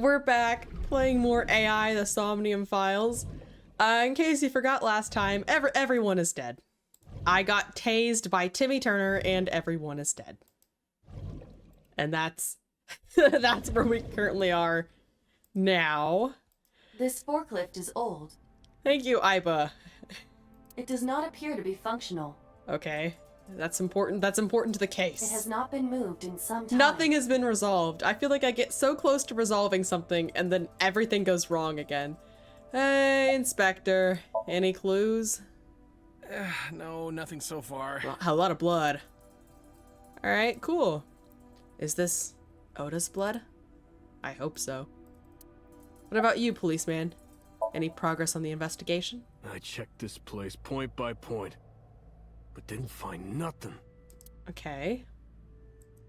we're back playing more AI, the Somnium files. In case you forgot last time, everyone is dead. I got tased by Timmy Turner and everyone is dead. And that's that's where we currently are now. This forklift is old. Thank you, Iba. It does not appear to be functional. Okay, that's important. That's important to the case. It has not been moved in some time. Nothing has been resolved. I feel like I get so close to resolving something and then everything goes wrong again. Hey, Inspector. Any clues? No, nothing so far. A lot of blood. Alright, cool. Is this Oda's blood? I hope so. What about you, policeman? Any progress on the investigation? I checked this place point by point, but didn't find nothing. Okay.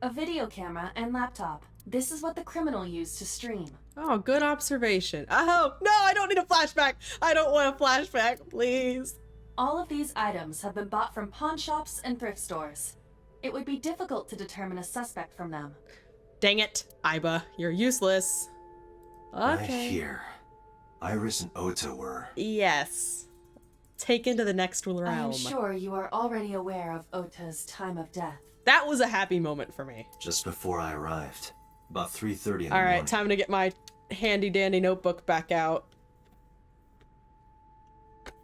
A video camera and laptop. This is what the criminal used to stream. Oh, good observation. Oh, no, I don't need a flashback. I don't want a flashback, please. All of these items have been bought from pawn shops and thrift stores. It would be difficult to determine a suspect from them. Dang it, Iba, you're useless. Okay. Right here. Iris and Ota were... Yes. Taken to the next realm. I am sure you are already aware of Ota's time of death. That was a happy moment for me. Just before I arrived. About 3:30 in the morning. Alright, time to get my handy dandy notebook back out.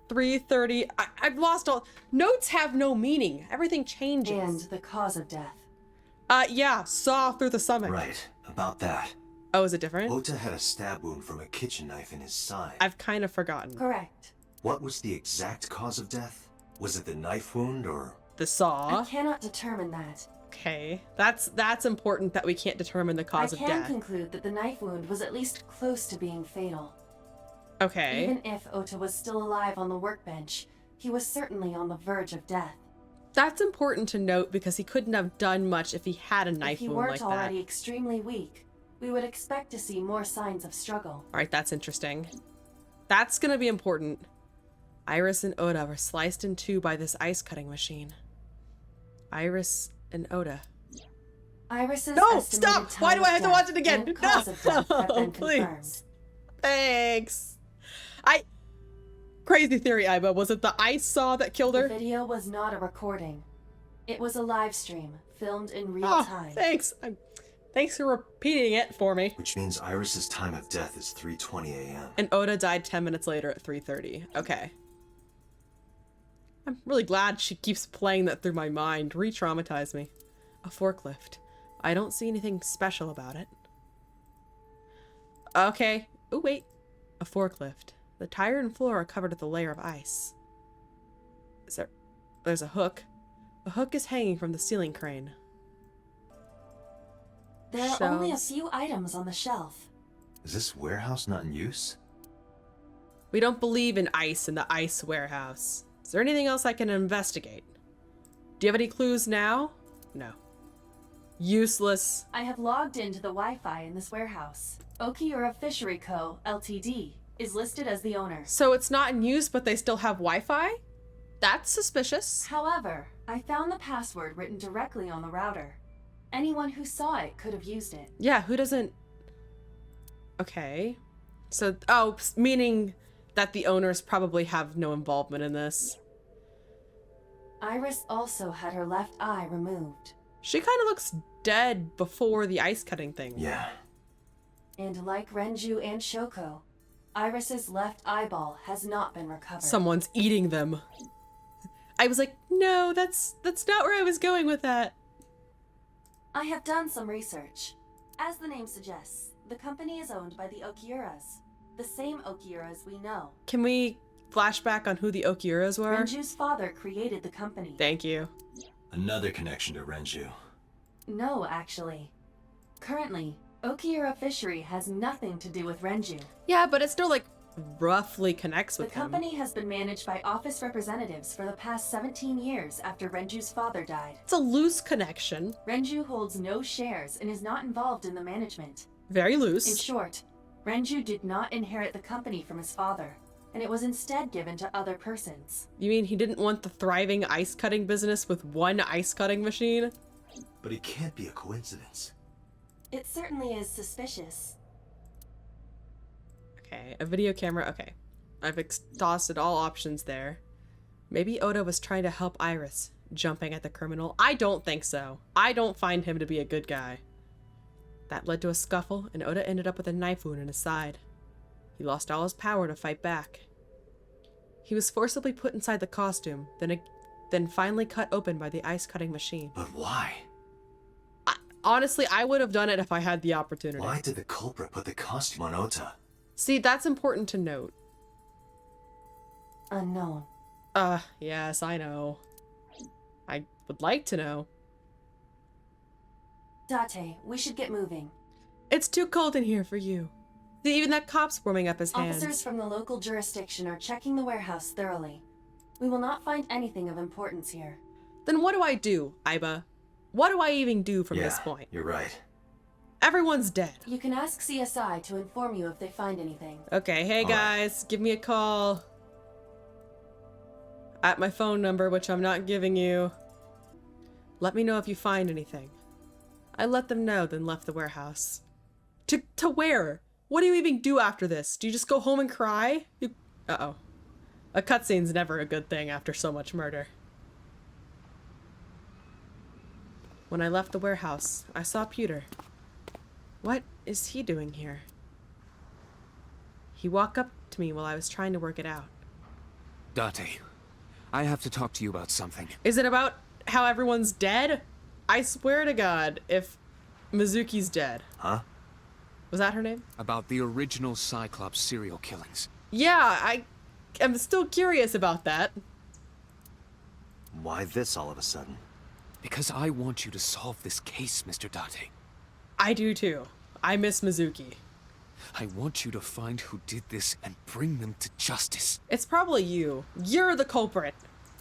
3:30. I've lost all... Notes have no meaning. Everything changes. And the cause of death. Yeah, saw through the stomach. Right, about that. Oh, is it different? Ota had a stab wound from a kitchen knife in his side. I've kind of forgotten. Correct. What was the exact cause of death? Was it the knife wound or... The saw. I cannot determine that. Okay, that's important that we can't determine the cause of I can death. conclude that the knife wound was at least close to being fatal. Okay. Even if Ota was still alive on the workbench, he was certainly on the verge of death. That's important to note because he couldn't have done much if he had a knife wound like that. If he weren't already extremely weak, we would expect to see more signs of struggle. Alright, that's interesting. That's gonna be important. Iris and Oda were sliced in two by this ice cutting machine. Iris and Oda. Iris's No, estimated stop! time Why do of I have to death watch it again? and cause of death have been Please. confirmed. Thanks. Crazy theory, Iba. Was it the ice saw that killed The her? video was not a recording. It was a live stream, filmed in real Oh, time. thanks. Thanks for repeating it for me. Which means Iris's time of death is 3:20 a.m. And Oda died 10 minutes later at 3:30. Okay. I'm really glad she keeps playing that through my mind. Re-traumatize me. A forklift. I don't see anything special about it. Okay. Oh, wait. A forklift. The tire and floor are covered with a layer of ice. There's a hook. A hook is hanging from the ceiling crane. There are only a Shelves. few items on the shelf. Is this warehouse not in use? We don't believe in ice in the ice warehouse. Is there anything else I can investigate? Do you have any clues now? No. Useless. I have logged into the Wi-Fi in this warehouse. Okiura Fishery Co., Ltd. is listed as the owner. So it's not in use, but they still have Wi-Fi? That's suspicious. However, I found the password written directly on the router. Anyone who saw it could have used it. Yeah, who doesn't... Okay. So, oh, meaning that the owners probably have no involvement in this. Iris also had her left eye removed. She kind of looks dead before the ice cutting thing. Yeah. And like Renju and Shoko, Iris's left eyeball has not been recovered. Someone's eating them. I was like, no, that's not where I was going with that. I have done some research. As the name suggests, the company is owned by the Okiuras, the same Okiuras we know. Can we flash back on who the Okiuras were? Renju's father created the company. Thank you. Another connection to Renju. No, actually. Currently, Okiura Fishery has nothing to do with Renju. Yeah, but it still, like, roughly connects The with him. company has been managed by office representatives for the past 17 years after Renju's father died. It's a loose connection. Renju holds no shares and is not involved in the management. Very In loose. short, Renju did not inherit the company from his father, and it was instead given to other persons. You mean he didn't want the thriving ice cutting business with one ice cutting machine? But it can't be a coincidence. It certainly is suspicious. Okay, a video camera. Okay. I've exhausted all options there. Maybe Oda was trying to help Iris, jumping at the criminal. I don't think so. I don't find him to be a good guy. That led to a scuffle, and Oda ended up with a knife wound in his side. He lost all his power to fight back. He was forcibly put inside the costume, then finally cut open by the ice-cutting machine. But why? Honestly, I would have done it if I had the opportunity. Why did the culprit put the costume on Ota? See, that's important to note. Unknown. Yes, I know. I would like to know. Date, we should get moving. It's too cold in here for you. See, even that cop's warming up his hands. Officers from the local jurisdiction are checking the warehouse thoroughly. We will not find anything of importance here. Then what do I do, Aiba? What do I even do from this point? You're right. Everyone's dead. You can ask CSI to inform you if they find anything. Okay, hey guys, give me a call. At my phone number, which I'm not giving you. Let me know if you find anything. I let them know, then left the warehouse. To where? What do you even do after this? Do you just go home and cry? Uh-oh. A cutscene's never a good thing after so much murder. When I left the warehouse, I saw Pewter. What is he doing here? He walked up to me while I was trying to work it out. Date, I have to talk to you about something. Is it about how everyone's dead? I swear to God, if Mizuki's dead. Huh? Was that her name? About the original Cyclops serial killings. Yeah, I'm still curious about that. Why this all of a sudden? Because I want you to solve this case, Mr. Date. I do too. I miss Mizuki. I want you to find who did this and bring them to justice. It's probably you. You're the culprit.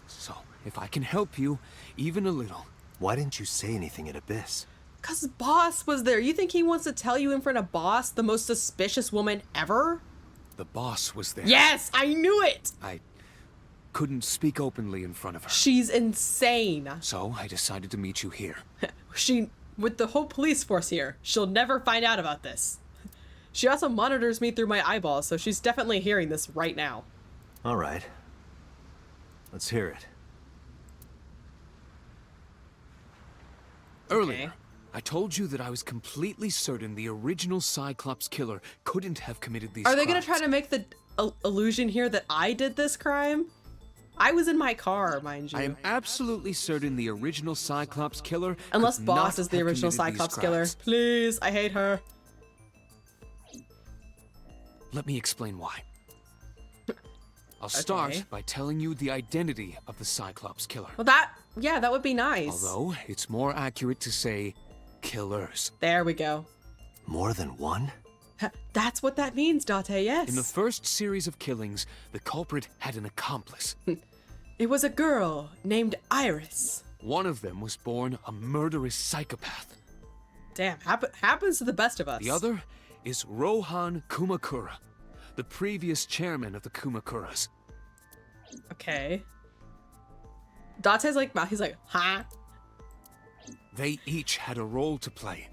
So, if I can help you, even a little. Why didn't you say anything at Abyss? 'Cause Boss was there. You think he wants to tell you in front of Boss, the most suspicious woman ever? The boss was there. Yes, I knew it! I couldn't speak openly in front of her. She's insane. So, I decided to meet you here. With the whole police force here, she'll never find out about this. She also monitors me through my eyeballs, so she's definitely hearing this right now. All right. Let's hear it. Earlier, I told you that I was completely certain the original Cyclops killer couldn't have committed these Are they crimes. gonna try to make the illusion here that I did this crime? I was in my car, mind you. I am absolutely certain the original Cyclops killer Unless could Boss not is the have original committed these Cyclops killer. crimes. Please, I hate her. Let me explain why. I'll start Okay. by telling you the identity of the Cyclops killer. Well, yeah, that would be nice. Although, it's more accurate to say killers. There we go. More than one? That's what that means, Date, yes. In the first series of killings, the culprit had an accomplice. It was a girl named Iris. One of them was born a murderous psychopath. Damn, happens to the best of us. The other is Rohan Kumakura, the previous chairman of the Kumakuras. Okay. Date's like, he's like, huh? They each had a role to play.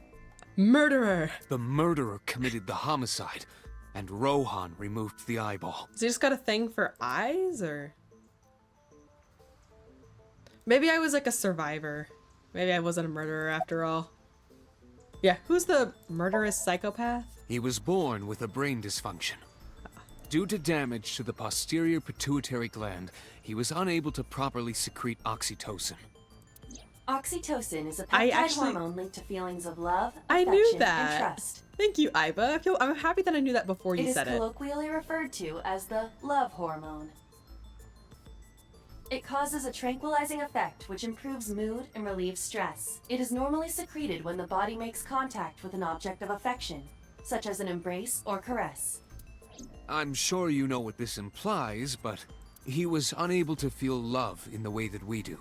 Murderer. The murderer committed the homicide, and Rohan removed the eyeball. Has he just got a thing for eyes, or? Maybe I was like a survivor. Maybe I wasn't a murderer after all. Yeah, who's the murderous psychopath? He was born with a brain dysfunction. Due to damage to the posterior pituitary gland, he was unable to properly secrete oxytocin. Oxytocin is a I peptide actually- hormone linked to feelings of love, I affection, knew and that. trust. Thank you, Aiba. I'm happy that I knew that before It you is said it. colloquially referred to as the love hormone. It causes a tranquilizing effect which improves mood and relieves stress. It is normally secreted when the body makes contact with an object of affection, such as an embrace or caress. I'm sure you know what this implies, but he was unable to feel love in the way that we do.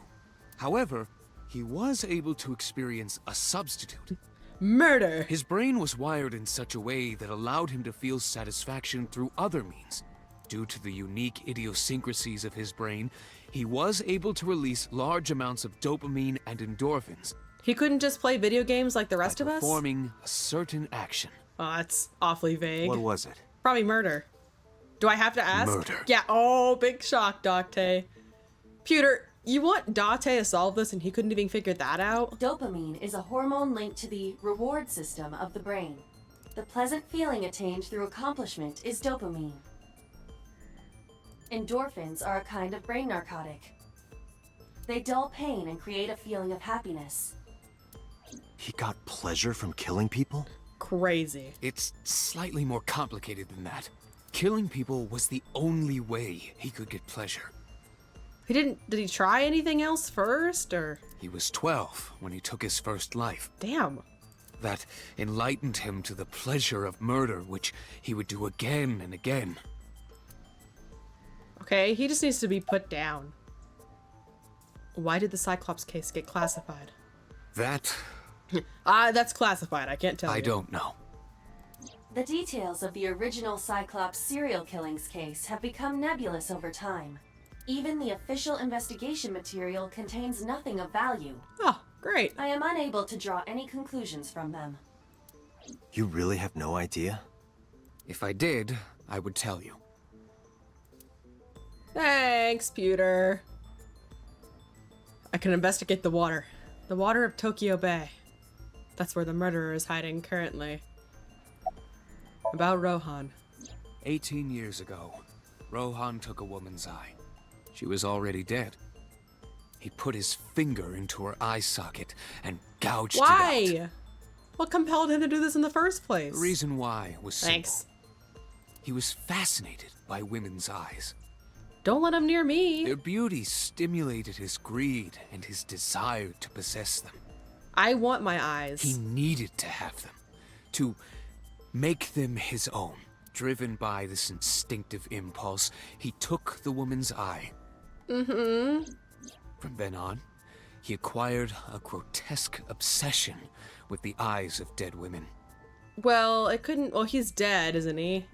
However, he was able to experience a substitute. Murder. His brain was wired in such a way that allowed him to feel satisfaction through other means. Due to the unique idiosyncrasies of his brain, he was able to release large amounts of dopamine and endorphins He couldn't just play video games like the rest by of us? performing a certain action. Oh, that's awfully vague. What was it? Probably murder. Do I have to ask? Murder. Yeah. Oh, big shock, Date. Pewter, you want Date to solve this and he couldn't even figure that out? Dopamine is a hormone linked to the reward system of the brain. The pleasant feeling attained through accomplishment is dopamine. Endorphins are a kind of brain narcotic. They dull pain and create a feeling of happiness. He got pleasure from killing people? Crazy. It's slightly more complicated than that. Killing people was the only way he could get pleasure. Did he try anything else first, or? He was 12 when he took his first life. Damn. That enlightened him to the pleasure of murder, which he would do again and again. Okay, he just needs to be put down. Why did the Cyclops case get classified? That, That's classified, I can't tell you. I don't know. The details of the original Cyclops serial killings case have become nebulous over time. Even the official investigation material contains nothing of value. Oh, great. I am unable to draw any conclusions from them. You really have no idea? If I did, I would tell you. Thanks, Pewter. I can investigate the water. The water of Tokyo Bay. That's where the murderer is hiding currently. About Rohan. 18 years ago, Rohan took a woman's eye. She was already dead. He put his finger into her eye socket and gouged it out. Why? What compelled him to do this in the first place? The reason why was simple. Thanks. He was fascinated by women's eyes. Don't let him near me. Their beauty stimulated his greed and his desire to possess them. I want my eyes. He needed to have them, to make them his own. Driven by this instinctive impulse, he took the woman's eye. Mm-hmm. From then on, he acquired a grotesque obsession with the eyes of dead women. Well, it couldn't... Well, he's dead, isn't he?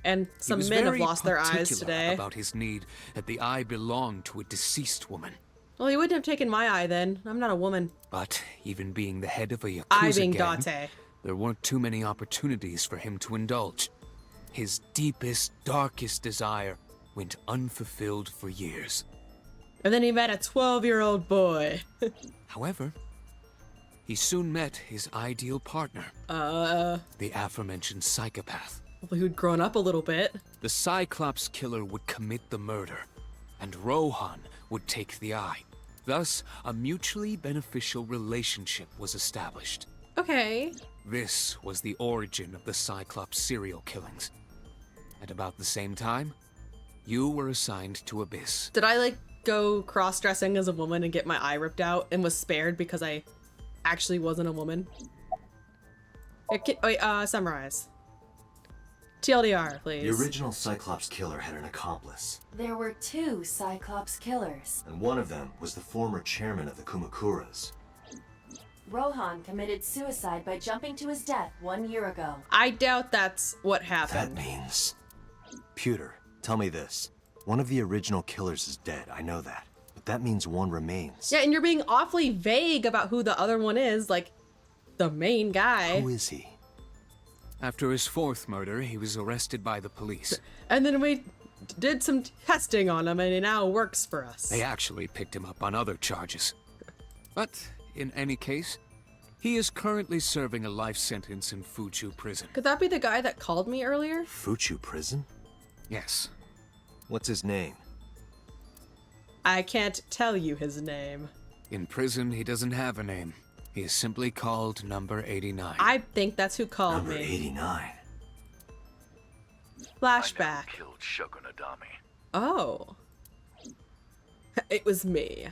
And some He was men have very lost their eyes particular today. about his need that the eye belonged to a deceased woman. Well, he wouldn't have taken my eye then. I'm not a woman. But even being the head of a Yakuza I being gang, Date. there weren't too many opportunities for him to indulge. His deepest, darkest desire went unfulfilled for years. And then he met a 12-year-old boy. However, he soon met his ideal partner, the aforementioned psychopath. Well, who'd grown up a little bit. The Cyclops killer would commit the murder, and Rohan would take the eye. Thus, a mutually beneficial relationship was established. Okay. This was the origin of the Cyclops serial killings. At about the same time, you were assigned to Abyss. Did I, like, go cross-dressing as a woman and get my eye ripped out and was spared because I actually wasn't a woman? Wait, summarize. TLDR, please. The original Cyclops killer had an accomplice, There were 2 Cyclops killers. and one of them was the former chairman of the Kumakuras. Rohan committed suicide by jumping to his death 1 year ago. I doubt that's what That happened. means... Pewter, tell me this. One of the original killers is dead, I know that. But that means one remains. Yeah, and you're being awfully vague about who the other one is, like, the main guy. Who is he? After his 4th murder, he was arrested by the police. And then we did some testing on him and he now works for us. They actually picked him up on other charges. But, in any case, he is currently serving a life sentence in Fuchu prison. Could that be the guy that called me earlier? Fuchu prison? Yes. What's his name? I can't tell you his name. In prison, he doesn't have a name. He is simply called Number 89. I think that's who called Number me. 89. Flashback. Killed Shogunadami. Oh. It was me.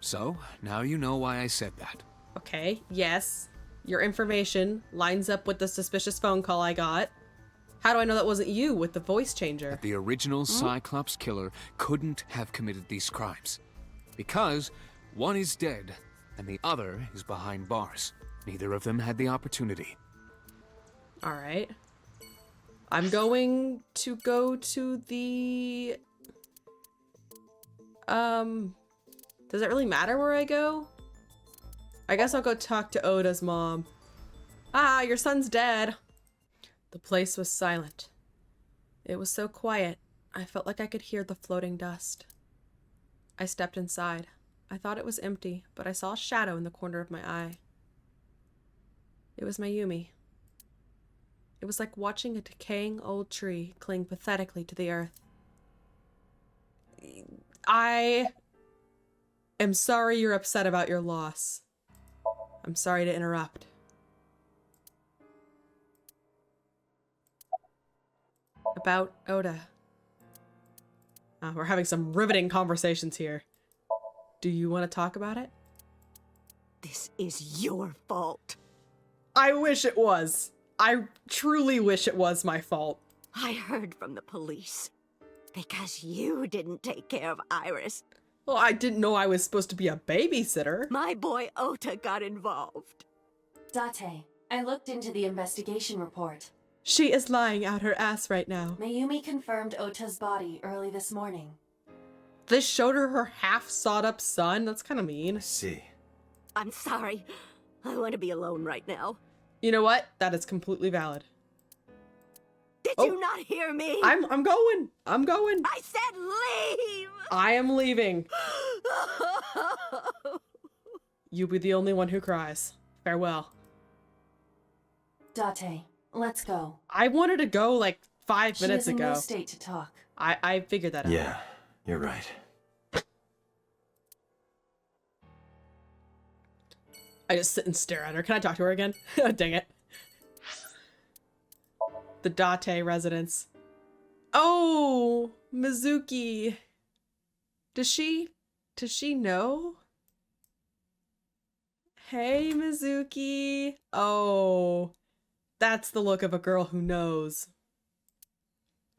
So, now you know why I said that. Okay, yes. Your information lines up with the suspicious phone call I got. How do I know that wasn't you with the voice changer? The original Cyclops killer couldn't have committed these crimes. Because one is dead and the other is behind bars. Neither of them had the opportunity. Alright. I'm going to go to the... Does it really matter where I go? I guess I'll go talk to Oda's mom. Ah, your son's dead. The place was silent. It was so quiet, I felt like I could hear the floating dust. I stepped inside. I thought it was empty, but I saw a shadow in the corner of my eye. It was Mayumi. It was like watching a decaying old tree cling pathetically to the earth. I am sorry you're upset about your loss. I'm sorry to interrupt. About Oda. We're having some riveting conversations here. Do you want to talk about it? This is your fault. I wish it was. I truly wish it was my fault. I heard from the police. Because you didn't take care of Iris. Well, I didn't know I was supposed to be a babysitter. My boy Ota got involved. Date, I looked into the investigation report. She is lying out her ass right now. Mayumi confirmed Ota's body early this morning. This showed her half sawed up son? That's kind of mean. I see. I'm sorry. I want to be alone right now. You know what? That is completely valid. Did you not hear me? I'm going. I'm going. I said leave! I am leaving. You'll be the only one who cries. Farewell. Date, let's go. I wanted to go like 5 minutes She is in ago. no state to talk. I figured that out. Yeah, you're right. I just sit and stare at her. Can I talk to her again? Dang it. The Date residence. Oh, Mizuki. Does she know? Hey, Mizuki. Oh, that's the look of a girl who knows.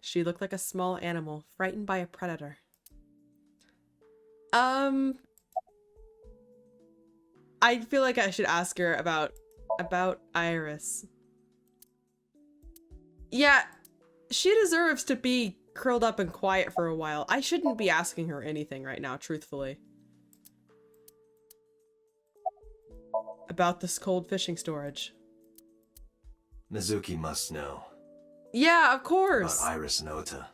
She looked like a small animal frightened by a predator. I feel like I should ask her about Iris. Yeah, she deserves to be curled up and quiet for a while. I shouldn't be asking her anything right now, truthfully. About this cold fishing storage. Mizuki must know. Yeah, of course. About Iris and Ota.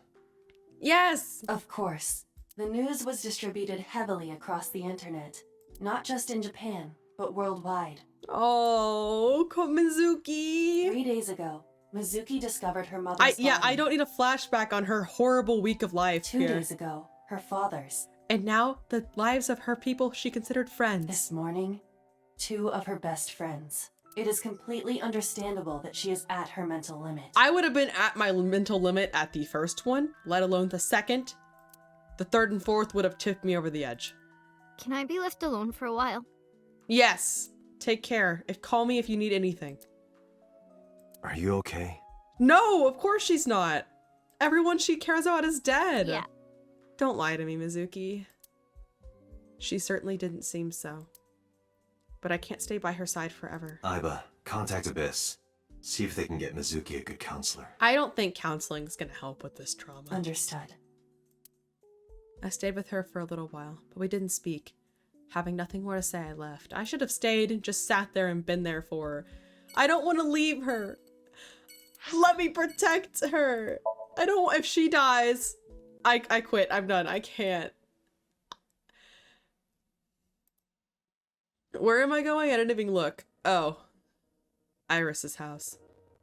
Yes. Of course. The news was distributed heavily across the internet. Not just in Japan, but worldwide. Oh, Mizuki. 3 days ago, Mizuki discovered her mother's body. I don't need a flashback on her horrible week of life 2 here. days ago, her father's. And now the lives of her people she considered friends. This morning, 2 of her best friends. It is completely understandable that she is at her mental limit. I would have been at my mental limit at the first one, let alone the second. The third and fourth would have tipped me over the edge. Can I be left alone for a while? Yes. Take care. Call me if you need anything. Are you okay? No, of course she's not. Everyone she cares about is dead. Yeah. Don't lie to me, Mizuki. She certainly didn't seem so. But I can't stay by her side forever. Aiba, contact Abyss. See if they can get Mizuki a good counselor. I don't think counseling is going to help with this trauma. Understood. I stayed with her for a little while, but we didn't speak. Having nothing more to say, I left. I should have stayed and just sat there and been there for her. I don't want to leave her. Let me protect her. I don't, if she dies, I quit. I'm done. I can't. Where am I going? I didn't even look. Oh. Iris's house.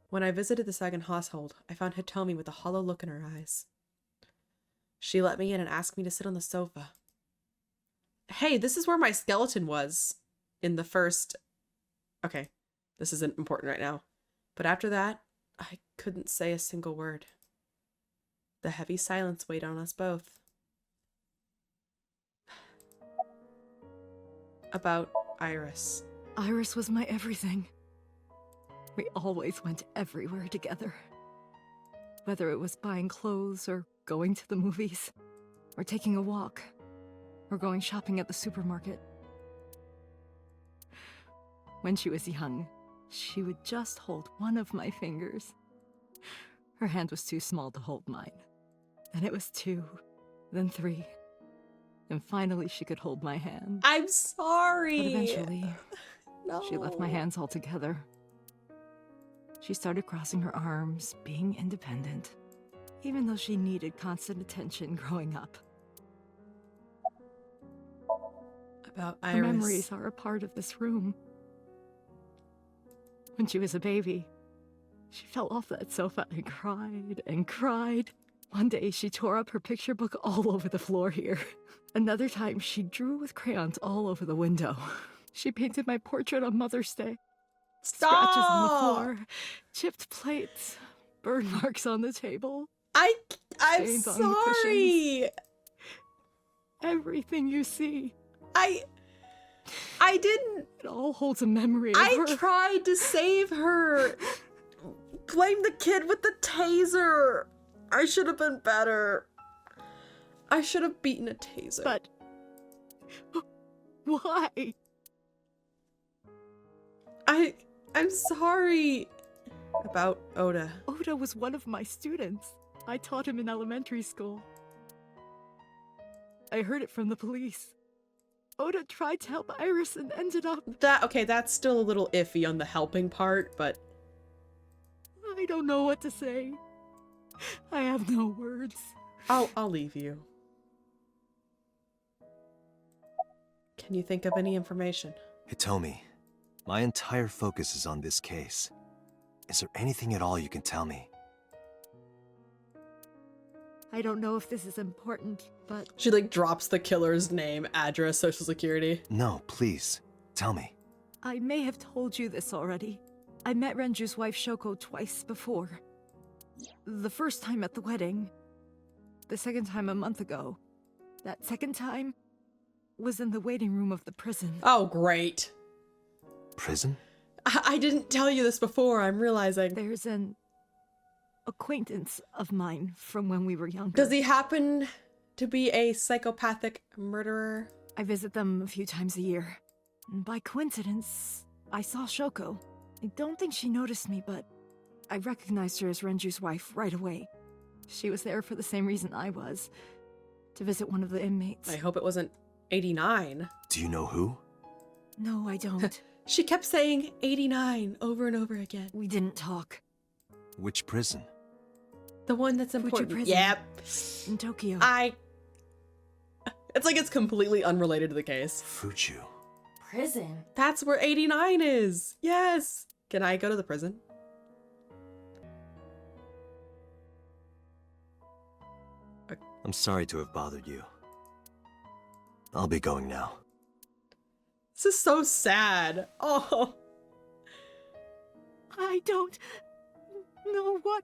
When I visited the Sagan household, I found Hitomi with a hollow look in her eyes. She let me in and asked me to sit on the sofa. Hey, this is where my skeleton was in the first... Okay, this isn't important right now. But after that, I couldn't say a single word. The heavy silence weighed on us both. About Iris. Iris was my everything. We always went everywhere together. Whether it was buying clothes, or going to the movies, or taking a walk, or going shopping at the supermarket. When she was young, she would just hold one of my fingers. Her hand was too small to hold mine. Then it was 2, then 3. And finally she could hold my hand. I'm sorry. But eventually, No. she left my hands altogether. She started crossing her arms, being independent, even though she needed constant attention growing up. About Her Iris. memories are a part of this room. When she was a baby, she fell off that sofa and cried and cried. One day, she tore up her picture book all over the floor here. Another time, she drew with crayons all over the window. She painted my portrait on Mother's Day. Stop! Scratches on the floor, chipped plates, burn marks on the table. I'm Stains on the cushions. sorry. Everything you see, I didn't. it all holds a memory of I her. tried to save her. Blame the kid with the taser. I should have been better. I should have beaten a taser. But why? I'm sorry about Oda. Oda was one of my students. I taught him in elementary school. I heard it from the police. Oda tried to help Iris and ended up... That's still a little iffy on the helping part, but I don't know what to say. I have no words. I'll leave you. Can you think of any information? Hitomi, my entire focus is on this case. Is there anything at all you can tell me? I don't know if this is important, but She like drops the killer's name, address, social security. No, please. Tell me. I may have told you this already. I met Renju's wife Shoko twice before. The first time at the wedding. The second time a month ago. That second time was in the waiting room of the prison. Oh, great. Prison? I didn't tell you this before, I'm realizing. There's an acquaintance of mine from when we were younger. Does he happen to be a psychopathic murderer? I visit them a few times a year. And by coincidence, I saw Shoko. I don't think she noticed me, but I recognized her as Renju's wife right away. She was there for the same reason I was, to visit one of the inmates. I hope it wasn't 89. Do you know who? No, I don't. She kept saying 89 over and over again. We didn't talk. Which prison? The one that's Fuji important. Prison. Yep. In Tokyo. It's like it's completely unrelated to the case. Fuchu. Prison? That's where 89 is. Yes. Can I go to the prison? I'm sorry to have bothered you. I'll be going now. This is so sad. Oh. I don't know what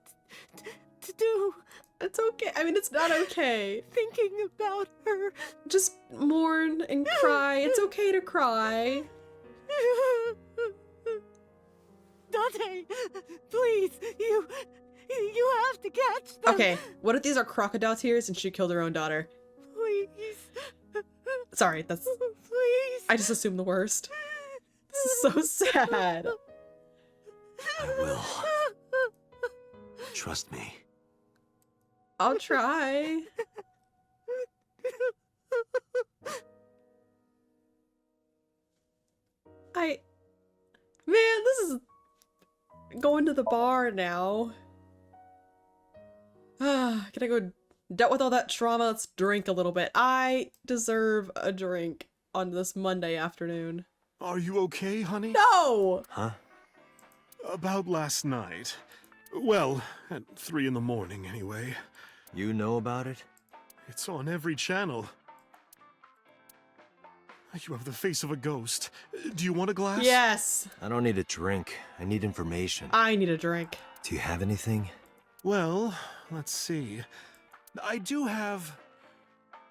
to do. It's okay. I mean, it's not okay. Thinking about her. Just mourn and cry. It's okay to cry. Dante, please, you have to catch them. Okay, what if these are crocodile tears and she killed her own daughter? Please. Sorry, that's... Please. I just assumed the worst. This is so sad. I will. Trust me. I'll try. Man, this is going to the bar now. Can I go dealt with all that trauma? Let's drink a little bit. I deserve a drink on this Monday afternoon. Are you okay, honey? No! Huh? About last night. Well, at 3 in the morning, anyway. You know about it? It's on every channel. You have the face of a ghost. Do you want a glass? Yes! I don't need a drink. I need information. I need a drink. Do you have anything? Well, let's see. I do have...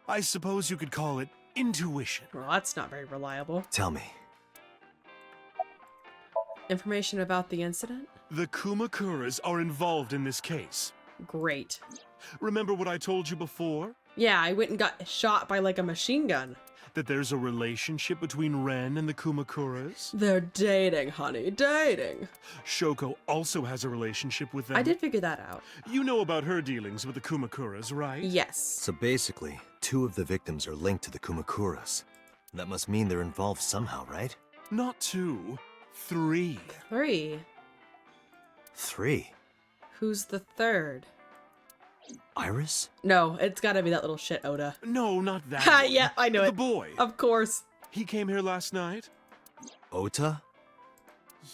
I suppose you could call it intuition. Well, that's not very reliable. Tell me. Information about the incident? The Kumakuras are involved in this case. Great. Remember what I told you before? Yeah, I went and got shot by like a machine gun. That there's a relationship between Ren and the Kumakuras? They're dating, honey, dating. Shoko also has a relationship with them. I did figure that out. You know about her dealings with the Kumakuras, right? Yes. So basically, 2 of the victims are linked to the Kumakuras. That must mean they're involved somehow, right? Not 2, 3. 3. 3. Who's the third? Iris? No, it's gotta be that little shit Oda. No, not that Ha, one. yeah, I know The it. boy. Of course. He came here last night? Ota?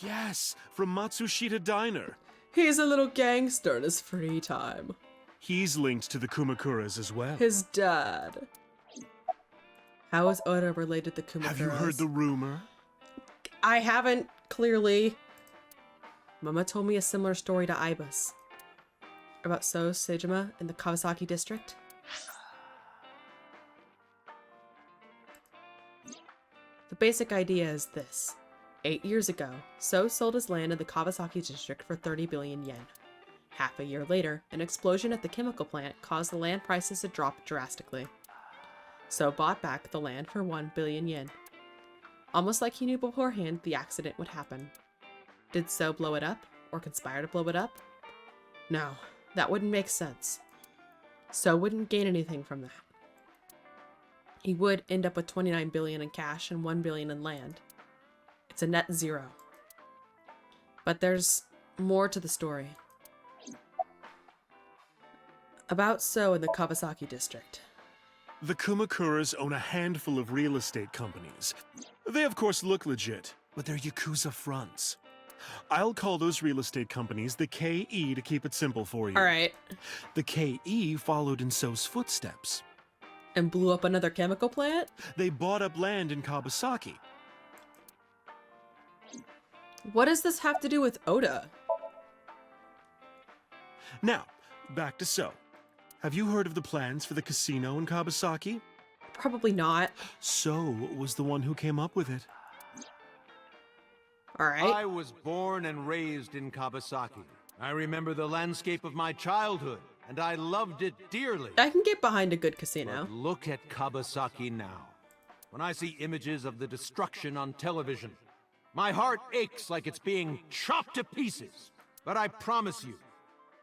Yes, from Matsushita Diner. He's a little gangster in his free time. He's linked to the Kumakuras as well. His dad. How is Oda related to Kumakuras? Have you heard the rumor? I haven't, clearly. Mama told me a similar story to Ibis. About So Sejima in the Kawasaki district. The basic idea is this. 8 years ago, So sold his land in the Kawasaki district for 30 billion yen. Half a year later, an explosion at the chemical plant caused the land prices to drop drastically. So bought back the land for 1 billion yen. Almost like he knew beforehand the accident would happen. Did So blow it up, or conspire to blow it up? No, that wouldn't make sense. So wouldn't gain anything from that. He would end up with 29 billion in cash and 1 billion in land. It's a net zero. But there's more to the story. About So in the Kawasaki district. The Kumakuras own a handful of real estate companies. They of course look legit, but they're Yakuza fronts. I'll call those real estate companies the KE to keep it simple for you. Alright. The KE followed in So's footsteps. And blew up another chemical plant? They bought up land in Kawasaki. What does this have to do with Oda? Now, back to So. Have you heard of the plans for the casino in Kawasaki? Probably not. So was the one who came up with it. Alright. I was born and raised in Kawasaki. I remember the landscape of my childhood, and I loved it dearly. I can get behind a good casino. But look at Kawasaki now. When I see images of the destruction on television, my heart aches like it's being chopped to pieces. But I promise you,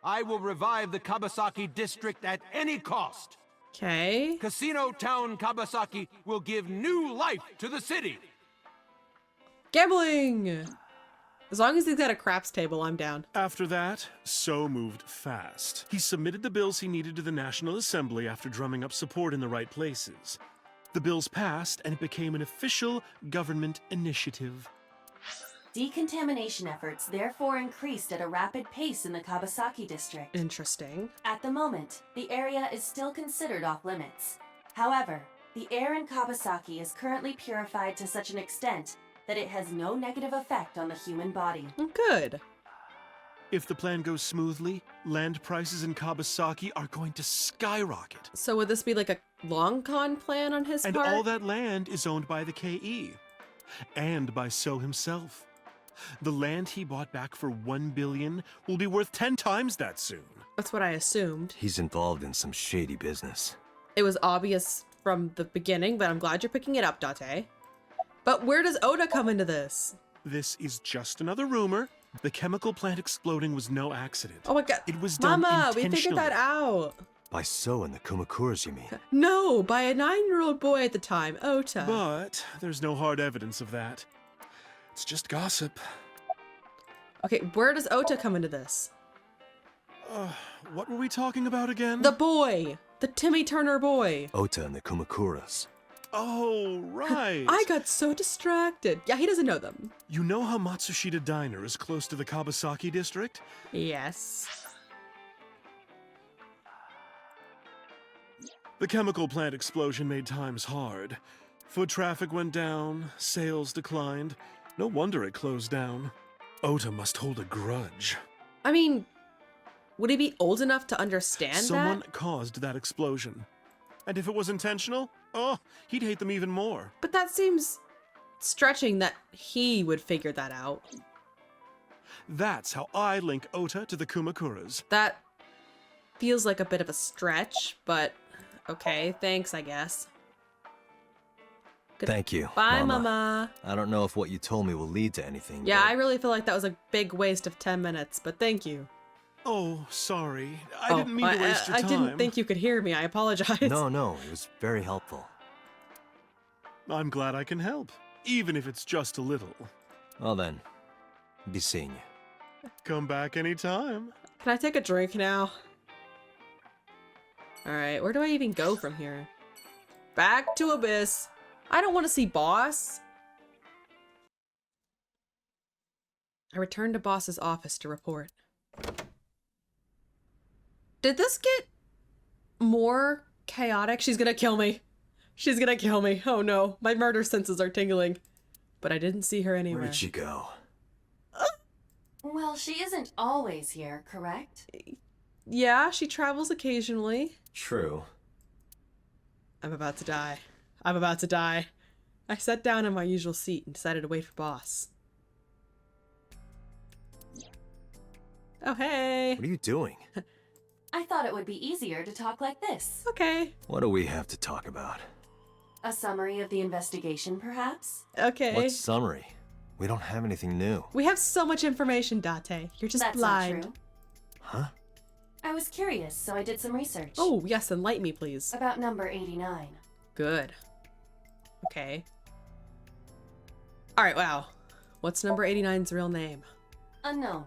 I will revive the Kawasaki district at any cost. Okay. Casino Town Kawasaki will give new life to the city. Gambling! As long as he's got a craps table, I'm down. After that, So moved fast. He submitted the bills he needed to the National Assembly after drumming up support in the right places. The bills passed, and it became an official government initiative. Decontamination efforts therefore increased at a rapid pace in the Kawasaki district. Interesting. At the moment, the area is still considered off limits. However, the air in Kawasaki is currently purified to such an extent that it has no negative effect on the human body. Good. If the plan goes smoothly, land prices in Kawasaki are going to skyrocket. So would this be like a long con plan on his And part? all that land is owned by the KE. And by So himself. The land he bought back for 1 billion will be worth 10 times that soon. That's what I assumed. He's involved in some shady business. It was obvious from the beginning, but I'm glad you're picking it up, Date. But where does Oda come into this? This is just another rumor. The chemical plant exploding was no accident. Oh my god. It was done Mama, we figured intentionally. that out. By So and the Kumakuras, you mean? No, by a 9-year-old boy at the time, Ota. But there's no hard evidence of that. It's just gossip. Okay, where does Ota come into this? What were we talking about again? The boy! The Timmy Turner boy! Ota and the Kumakuras. Oh, right. I got so distracted. Yeah, he doesn't know them. You know how Matsushita Diner is close to the Kawasaki district? Yes. The chemical plant explosion made times hard. Foot traffic went down, sales declined. No wonder it closed down. Ota must hold a grudge. I mean, would he be old enough to understand Someone that? caused that explosion. And if it was intentional, oh, he'd hate them even more. But that seems stretching that he would figure that out. That's how I link Ota to the Kumakuras. That feels like a bit of a stretch, but okay, thanks, I guess. Good- Thank you, Bye, Mama. I don't know if what you told me will lead to anything. Yeah, but I really feel like that was a big waste of 10 minutes, but thank you. Oh, sorry. I didn't mean to waste your I time. didn't think you could hear me. I apologize. No, it was very helpful. I'm glad I can help, even if it's just a little. Well then, be seeing you. Come back anytime. Can I take a drink now? Alright, where do I even go from here? Back to Abyss. I don't want to see Boss. I returned to Boss's office to report. Did this get more chaotic? She's gonna kill me. She's gonna kill me. Oh no, my murder senses are tingling. But I didn't see her anywhere. Where did she go? Well, she isn't always here, correct? Yeah, she travels occasionally. True. I'm about to die. I'm about to die. I sat down in my usual seat and decided to wait for Boss. Oh, hey. What are you doing? I thought it would be easier to talk like this. Okay. What do we have to talk about? A summary of the investigation, perhaps? Okay. What summary? We don't have anything new. We have so much information, Date. You're just That's blind. not true. Huh? I was curious, so I did some research. Oh, yes, enlighten me, please. About number 89. Good. Okay. Alright, wow. What's number 89's real name? Unknown.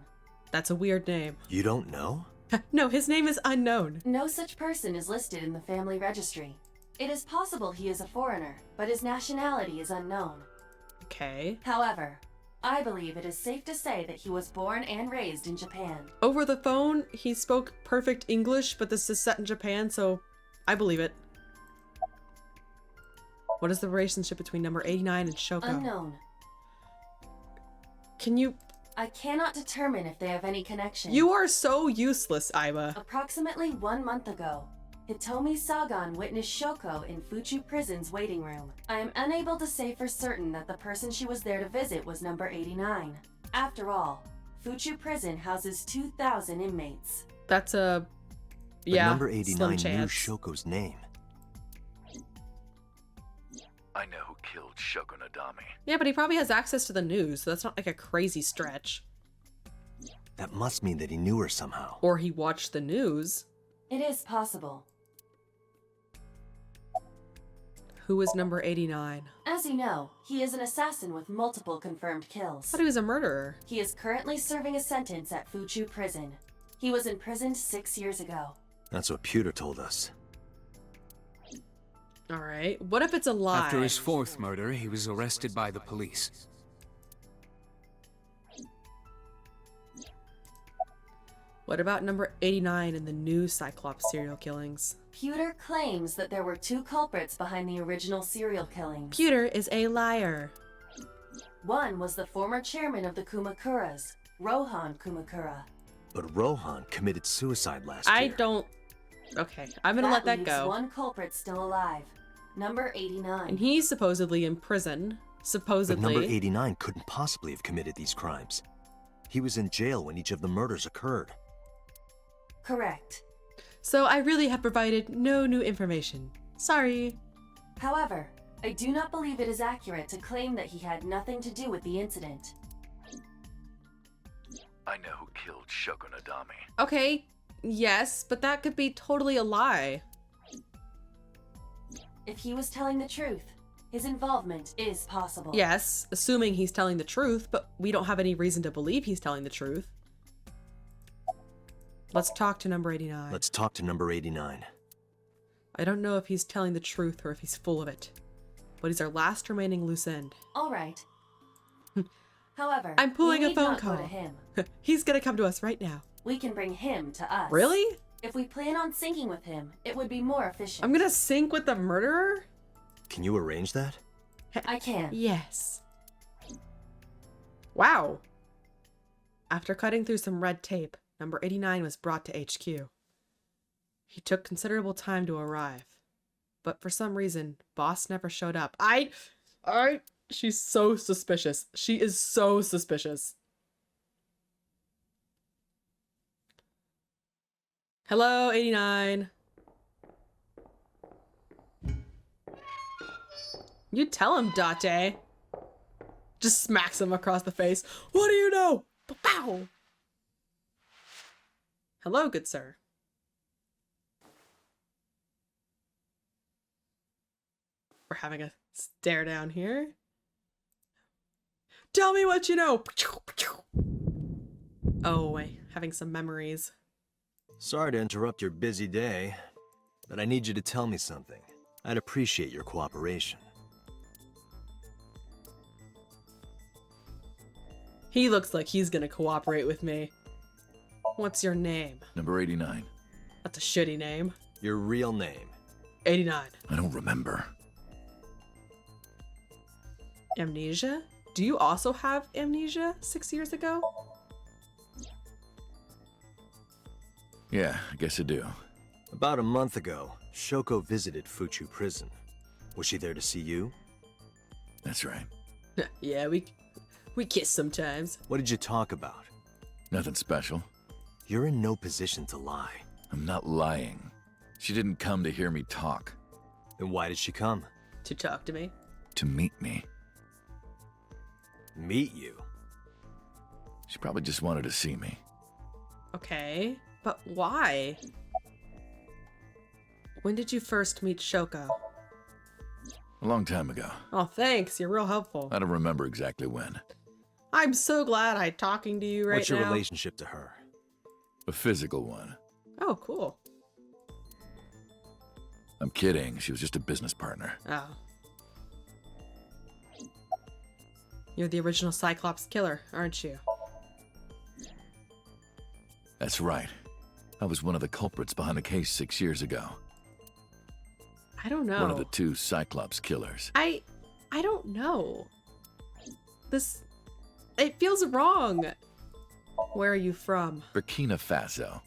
That's a weird name. You don't know? No, his name is unknown. No such person is listed in the family registry. It is possible he is a foreigner, but his nationality is unknown. Okay. However, I believe it is safe to say that he was born and raised in Japan. Over the phone, he spoke perfect English, but this is set in Japan, so I believe it. What is the relationship between number 89 and Shoko? Unknown. Can you... I cannot determine if they have any connection. You are so useless, Aiba. Approximately 1 month ago, Hitomi Sagan witnessed Shoko in Fuchu Prison's waiting room. I am unable to say for certain that the person she was there to visit was number 89. After all, Fuchu Prison houses 2,000 inmates. That's a... But yeah, number slim 89 knew chance. Shoko's name. I know who killed Shoko Nadami. Yeah, but he probably has access to the news, so that's not like a crazy stretch. That must mean that he knew her somehow. Or he watched the news. It is possible. Who is number 89? As you know, he is an assassin with multiple confirmed I kills. thought he was a murderer. He is currently serving a sentence at Fuchu Prison. He was imprisoned 6 years ago. That's what Pewter told us. Alright, what if it's a lie? After his fourth murder, he was arrested by the police. What about number 89 in the new Cyclops serial killings? Pewter claims that there were 2 culprits behind the original serial killings. Pewter is a liar. One was the former chairman of the Kumakuras, Rohan Kumakura. But Rohan committed suicide last I year. don't... Okay, I'm gonna let that leaves go. one culprit still alive, number 89. And he's supposedly in prison. But Supposedly. number 89 couldn't possibly have committed these crimes. He was in jail when each of the murders occurred. Correct. So I really have provided no new information. Sorry. However, I do not believe it is accurate to claim that he had nothing to do with the incident. I know who killed Shoko Nadami. Okay, yes, but that could be totally a lie. If he was telling the truth, his involvement is possible. Yes, assuming he's telling the truth, but we don't have any reason to believe he's telling the truth. Let's talk to number 89. Let's talk to number 89. I don't know if he's telling the truth or if he's full of it, but he's our last remaining loose end. All right. However, I'm pulling we a need phone not call. Go to him. He's gonna come to us right now. We can bring him to us. Really? If we plan on syncing with him, it would be more efficient. I'm gonna sync with the murderer? Can you arrange that? I can. Yes. Wow. After cutting through some red tape, number 89 was brought to HQ. He took considerable time to arrive, but for some reason, Boss never showed up. She's so suspicious. She is so suspicious. Hello, 89. You tell him, Date. Just smacks him across the face. What do you know? Pow! Hello, good sir. We're having a stare down here. Tell me what you know. Oh, having some memories. Sorry to interrupt your busy day, but I need you to tell me something. I'd appreciate your cooperation. He looks like he's gonna cooperate with me. What's your name? Number 89. That's a shitty name. Your real name. 89. I don't remember. Amnesia? Do you also have amnesia 6 years ago? Yeah, I guess I do. About a month ago, Shoko visited Fuchu Prison. Was she there to see you? That's right. Yeah, we kiss sometimes. What did you talk about? Nothing special. You're in no position to lie. I'm not lying. She didn't come to hear me talk. Then why did she come? To talk to me? To meet me. Meet you? She probably just wanted to see me. Okay, but why? When did you first meet Shoko? A long time ago. Oh, thanks. You're real helpful. I don't remember exactly when. I'm so glad I'm talking to you right now. What's your relationship to her? A physical one. Oh, cool. I'm kidding. She was just a business partner. Oh. You're the original Cyclops killer, aren't you? That's right. I was one of the culprits behind the case 6 years ago. I don't know. One of the 2 Cyclops killers. I don't know. It feels wrong. Where are you from? Burkina Faso.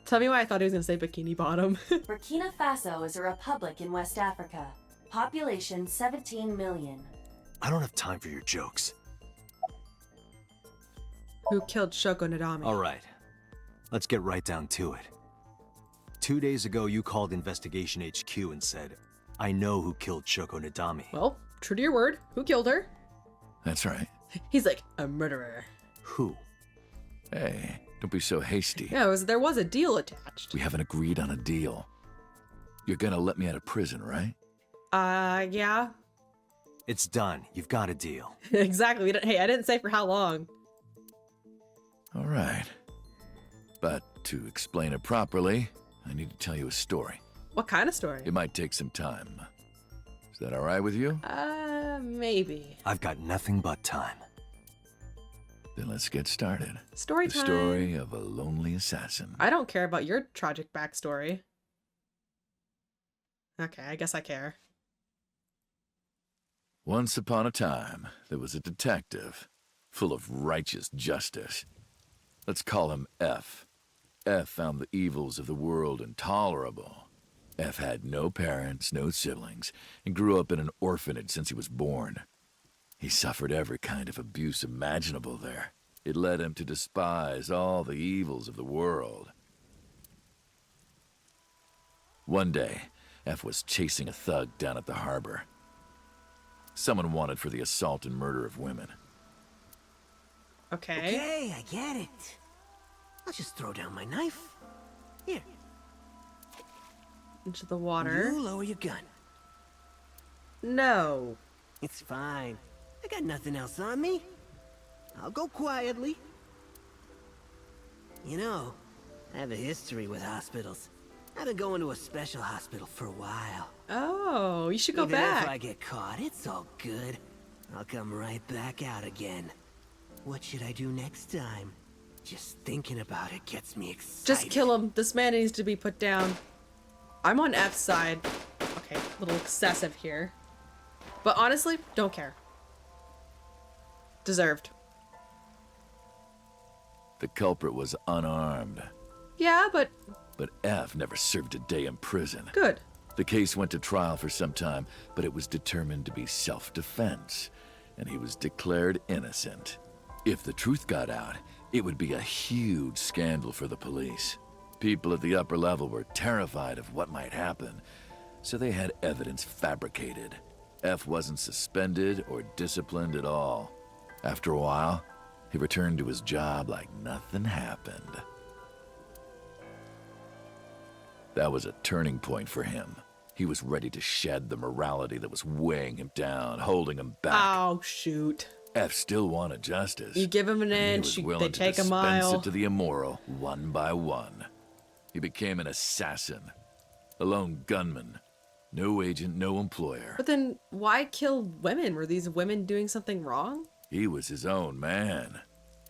Tell me why I thought he was gonna say Bikini Bottom. Burkina Faso is a republic in West Africa. Population 17 million. I don't have time for your jokes. Who killed Shoko Nadami? All right. Let's get right down to it. 2 days ago, you called Investigation HQ and said, I know who killed Shoko Nadami. Well, true to your word, who killed her? That's right. He's like, a murderer. Who? Hey, don't be so hasty. Yeah, there was a deal attached. We haven't agreed on a deal. You're gonna let me out of prison, right? Yeah. It's done. You've got a deal. Exactly. Hey, I didn't say for how long. All right. But to explain it properly, I need to tell you a story. What kind of story? It might take some time. Is that all right with you? Maybe. I've got nothing but time. Then let's get started. Story The time. story of a lonely assassin. I don't care about your tragic backstory. Okay, I guess I care. Once upon a time, there was a detective, full of righteous justice. Let's call him F. F found the evils of the world intolerable. F had no parents, no siblings, and grew up in an orphanage since he was born. He suffered every kind of abuse imaginable there. It led him to despise all the evils of the world. One day, F was chasing a thug down at the harbor. Someone wanted for the assault and murder of women. Okay. Okay, I get it. I'll just throw down my knife. Here. Into the water. You lower your gun. No. It's fine. I got nothing else on me. I'll go quietly. You know, I have a history with hospitals. I've been going to a special hospital for a while. Oh, you should go Even back. if I get caught, it's all good. I'll come right back out again. What should I do next time? Just thinking about it gets me excited. Just kill him. This man needs to be put down. I'm on F's side. Okay, a little excessive here. But honestly, don't care. Deserved. The culprit was unarmed, Yeah, but but F never served a day in prison. good. The case went to trial for some time, but it was determined to be self-defense, and he was declared innocent. If the truth got out, it would be a huge scandal for the police. People at the upper level were terrified of what might happen, so they had evidence fabricated. F wasn't suspended or disciplined at all. After a while, he returned to his job like nothing happened. That was a turning point for him. He was ready to shed the morality that was weighing him down, holding him back. Oh, shoot. F still wanted justice. You give him an and he inch, was they willing take to a dispense mile. it to the immoral, one by one. He became an assassin. A lone gunman. No agent, no employer. But then why kill women? Were these women doing something wrong? He was his own man.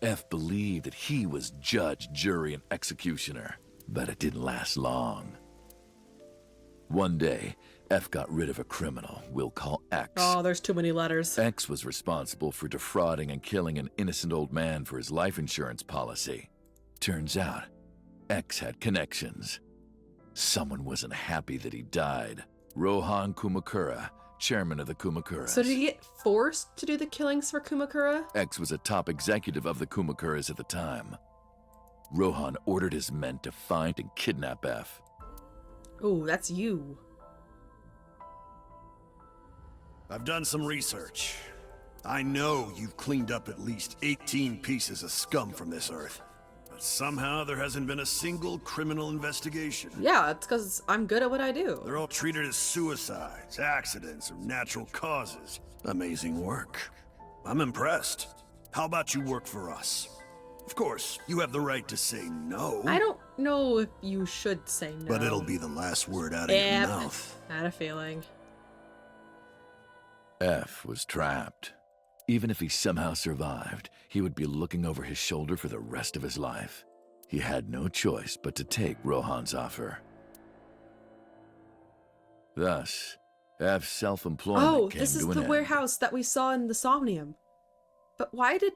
F believed that he was judge, jury, and executioner. But it didn't last long. One day, F got rid of a criminal we'll call X. Oh, there's too many letters. X was responsible for defrauding and killing an innocent old man for his life insurance policy. Turns out, X had connections. Someone wasn't happy that he died. Rohan Kumakura, chairman of the Kumakuras. So did he get forced to do the killings for Kumakura? X was a top executive of the Kumakuras at the time. Rohan ordered his men to find and kidnap F. Oh, that's you. I've done some research. I know you've cleaned up at least 18 pieces of scum from this earth. But somehow there hasn't been a single criminal investigation. Yeah, it's because I'm good at what I do. They're all treated as suicides, accidents, or natural causes. Amazing work. I'm impressed. How about you work for us? Of course, you have the right to say no. I don't know if you should say no. But it'll be the last word out of your mouth. I had a feeling. F was trapped. Even if he somehow survived, he would be looking over his shoulder for the rest of his life. He had no choice but to take Rohan's offer. Thus, F's self-employment came to an end. Oh, this is the warehouse that we saw in the Somnium. But why did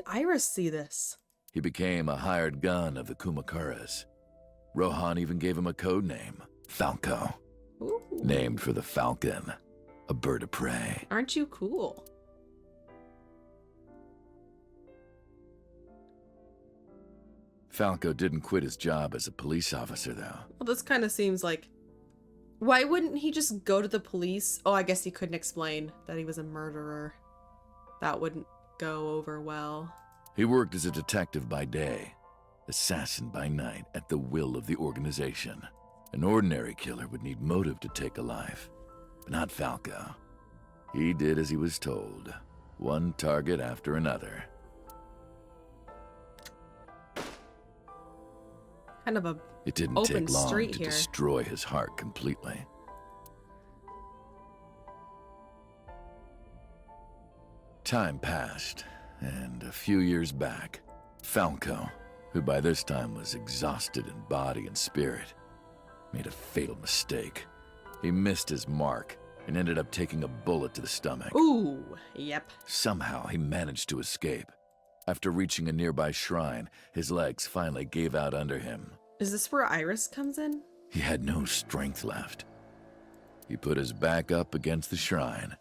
Iris see this? He became a hired gun of the Kumakuras. Rohan even gave him a code name, Falco. Ooh. Named for the falcon, a bird of prey. Aren't you cool? Falco didn't quit his job as a police officer, though. Well, this kind of seems like... Why wouldn't he just go to the police? Oh, I guess he couldn't explain that he was a murderer. That wouldn't go over well. He worked as a detective by day, assassin by night at the will of the organization. An ordinary killer would need motive to take a life, but not Falco. He did as he was told, one target after another. Kind of a It didn't open take long street to here. destroy his heart completely. Time passed, and a few years back, Falco, who by this time was exhausted in body and spirit, made a fatal mistake. He missed his mark and ended up taking a bullet to the stomach. Ooh, yep. Somehow he managed to escape. After reaching a nearby shrine, his legs finally gave out under him. Is this where Iris comes in? He had no strength left. He put his back up against the shrine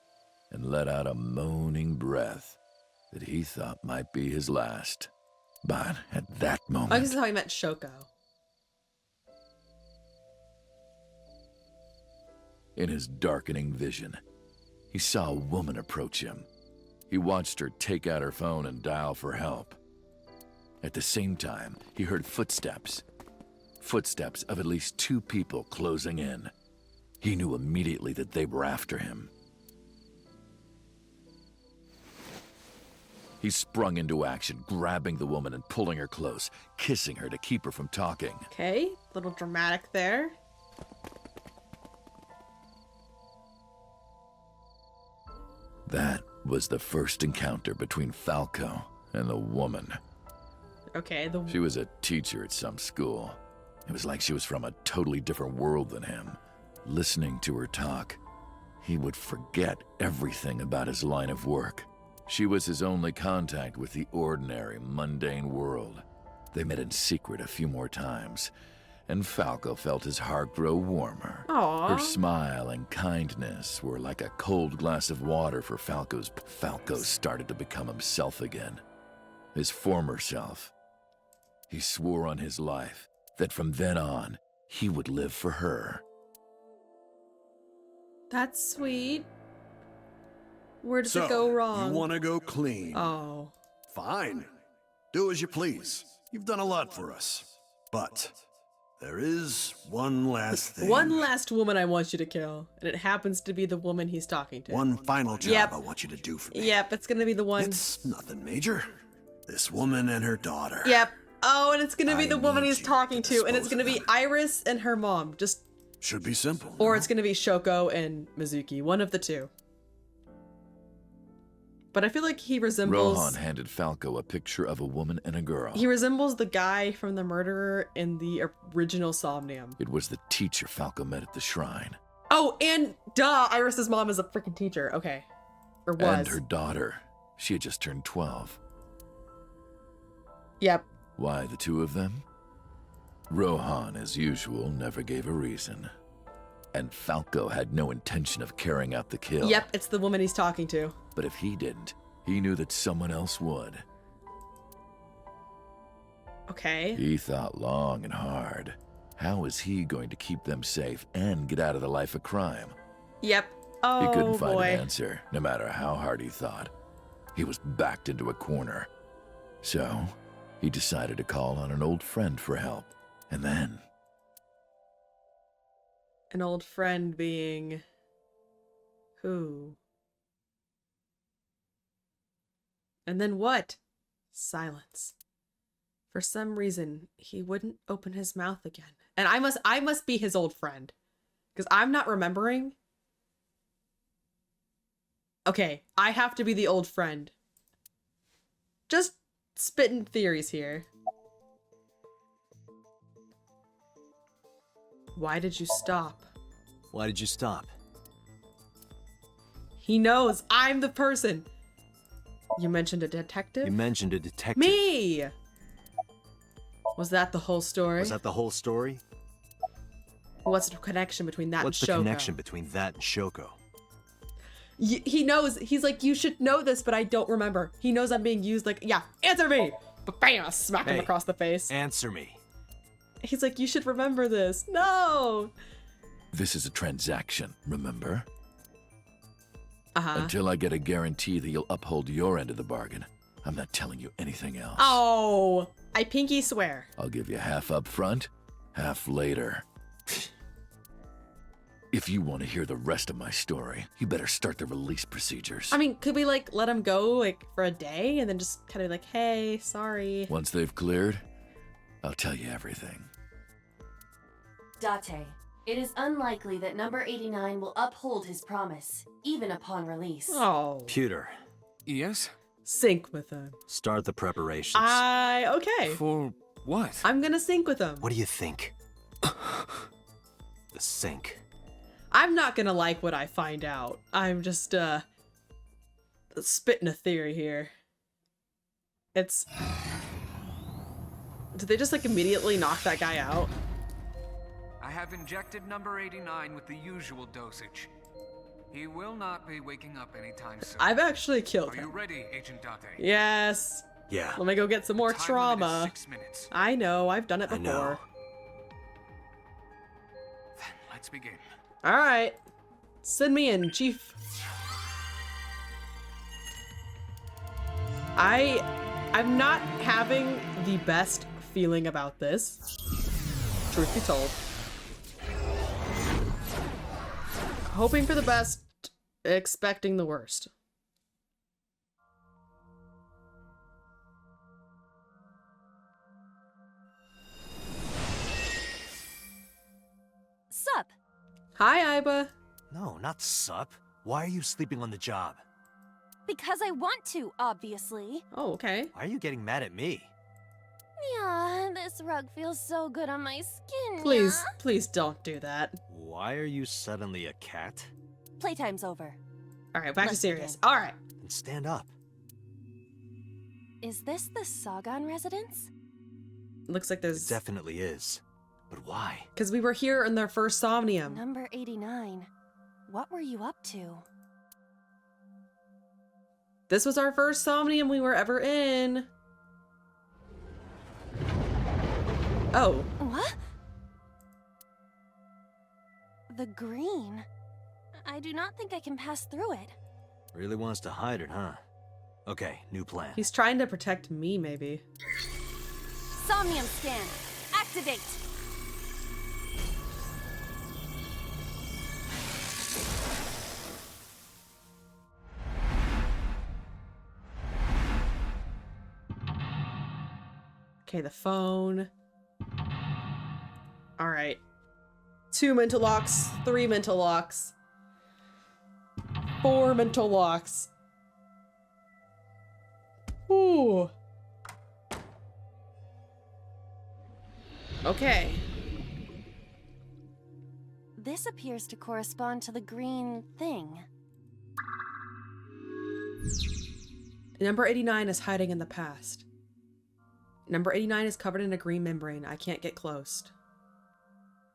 and let out a moaning breath that he thought might be his last. But at that moment... Oh, this is how he met Shoko. In his darkening vision, he saw a woman approach him. He watched her take out her phone and dial for help. At the same time, he heard footsteps. Footsteps of at least 2 people closing in. He knew immediately that they were after him. He sprung into action, grabbing the woman and pulling her close, kissing her to keep her from talking. Okay, little dramatic there. That was the first encounter between Falco and the woman. Okay, She was a teacher at some school. It was like she was from a totally different world than him. Listening to her talk, he would forget everything about his line of work. She was his only contact with the ordinary, mundane world. They met in secret a few more times, and Falco felt his heart grow warmer. Aww. Her smile and kindness were like a cold glass of water for Falco started to become himself again. His former self. He swore on his life that from then on, he would live for her. That's sweet. Where did So, it go wrong? you want to go clean? Oh. Fine. Do as you please. You've done a lot for us. But There is one last thing. One last woman I want you to kill, and it happens to be the woman he's talking to. One final job Yep. I want you to do for me. Yep, it's gonna be the one. It's nothing major. This woman and her daughter. Yep. Oh, and it's gonna be I the woman need he's you talking to to, and it's dispose gonna of be them. Iris and her mom. Just, Should be simple. or no? it's gonna be Shoko and Mizuki. One of the two. But I feel like he resembles. Rohan handed Falco a picture of a woman and a girl. He resembles the guy from The Murderer in the original Somnium. It was the teacher Falco met at the shrine. Oh, and duh, Iris's mom is a freaking teacher. Okay. Or was. And her daughter. She had just turned 12. Yep. Why the two of them? Rohan, as usual, never gave a reason. And Falco had no intention of carrying out the kill. Yep, it's the woman he's talking to. But if he didn't, he knew that someone else would. Okay. He thought long and hard. How was he going to keep them safe and get out of the life of crime? Yep. Oh, He couldn't find boy. an answer, no matter how hard he thought. He was backed into a corner. So, he decided to call on an old friend for help. And then, An old friend being... who? And then what? Silence. For some reason, he wouldn't open his mouth again. And I must be his old friend. Because I'm not remembering. Okay, I have to be the old friend. Just spitting theories here. Why did you stop? Why did you stop? He knows I'm the person. You mentioned a detective? You mentioned a detective. Me! Was that the whole story? Was that the whole story? What's the connection between that What's and the Shoko? connection between that and Shoko? He knows. He's like, you should know this, but I don't remember. He knows I'm being used like, yeah, answer me! But bam, I smack him Hey, across the face. Answer me. He's like, you should remember this. No! this is a transaction, remember? Uh-huh. Until I get a guarantee that you'll uphold your end of the bargain, I'm not telling you anything else. Oh! I pinky swear. I'll give you half up front, half later. If you want to hear the rest of my story, you better start the release procedures. I mean, could we, like, let him go, like, for a day and then just kind of like, hey, sorry. Once they've cleared, I'll tell you everything. Date, it is unlikely that number 89 will uphold his promise, even upon release. Oh. Pewter, Yes? Sync with him. start the preparations. Okay. For what? I'm gonna sync with him. What do you think? The sync. I'm not gonna like what I find out. I'm just, spitting a theory here. It's... Did they just, like, immediately knock that guy out? I have injected number 89 with the usual dosage. He will not be waking up anytime soon. I've actually killed Are you him. ready, Agent Date? Yes. Yeah, Let me go get some more Time limit is trauma. 6 minutes. I know, I've done it I before. know. Then let's begin. Alright. Send me in, Chief. I'm not having the best feeling about this. Truth be told. Hoping for the best, expecting the worst. Sup? Hi, Iba. No, not sup. Why are you sleeping on the job? Because I want to, obviously. Oh, okay. Why are you getting mad at me? Yeah, this rug feels so good on my skin. Please, yeah? please don't do that. Why are you suddenly a cat? Playtime's over. Alright, back to Let's serious. begin. Alright. Then stand up. Is this the Sagan residence? Looks like It there's... definitely is. But why? Because we were here in their first Somnium. Number 89. What were you up to? This was our first Somnium we were ever in. Oh. What? The green. I do not think I can pass through it. Really wants to hide it, huh? Okay, new plan. He's trying to protect me, maybe. Somnium scan. Activate. Okay, the phone. All right. 2 mental locks, 3 mental locks, 4 mental locks. Ooh. Okay. This appears to correspond to the green thing. Number 89 is hiding in the past. Number 89 is covered in a green membrane. I can't get close.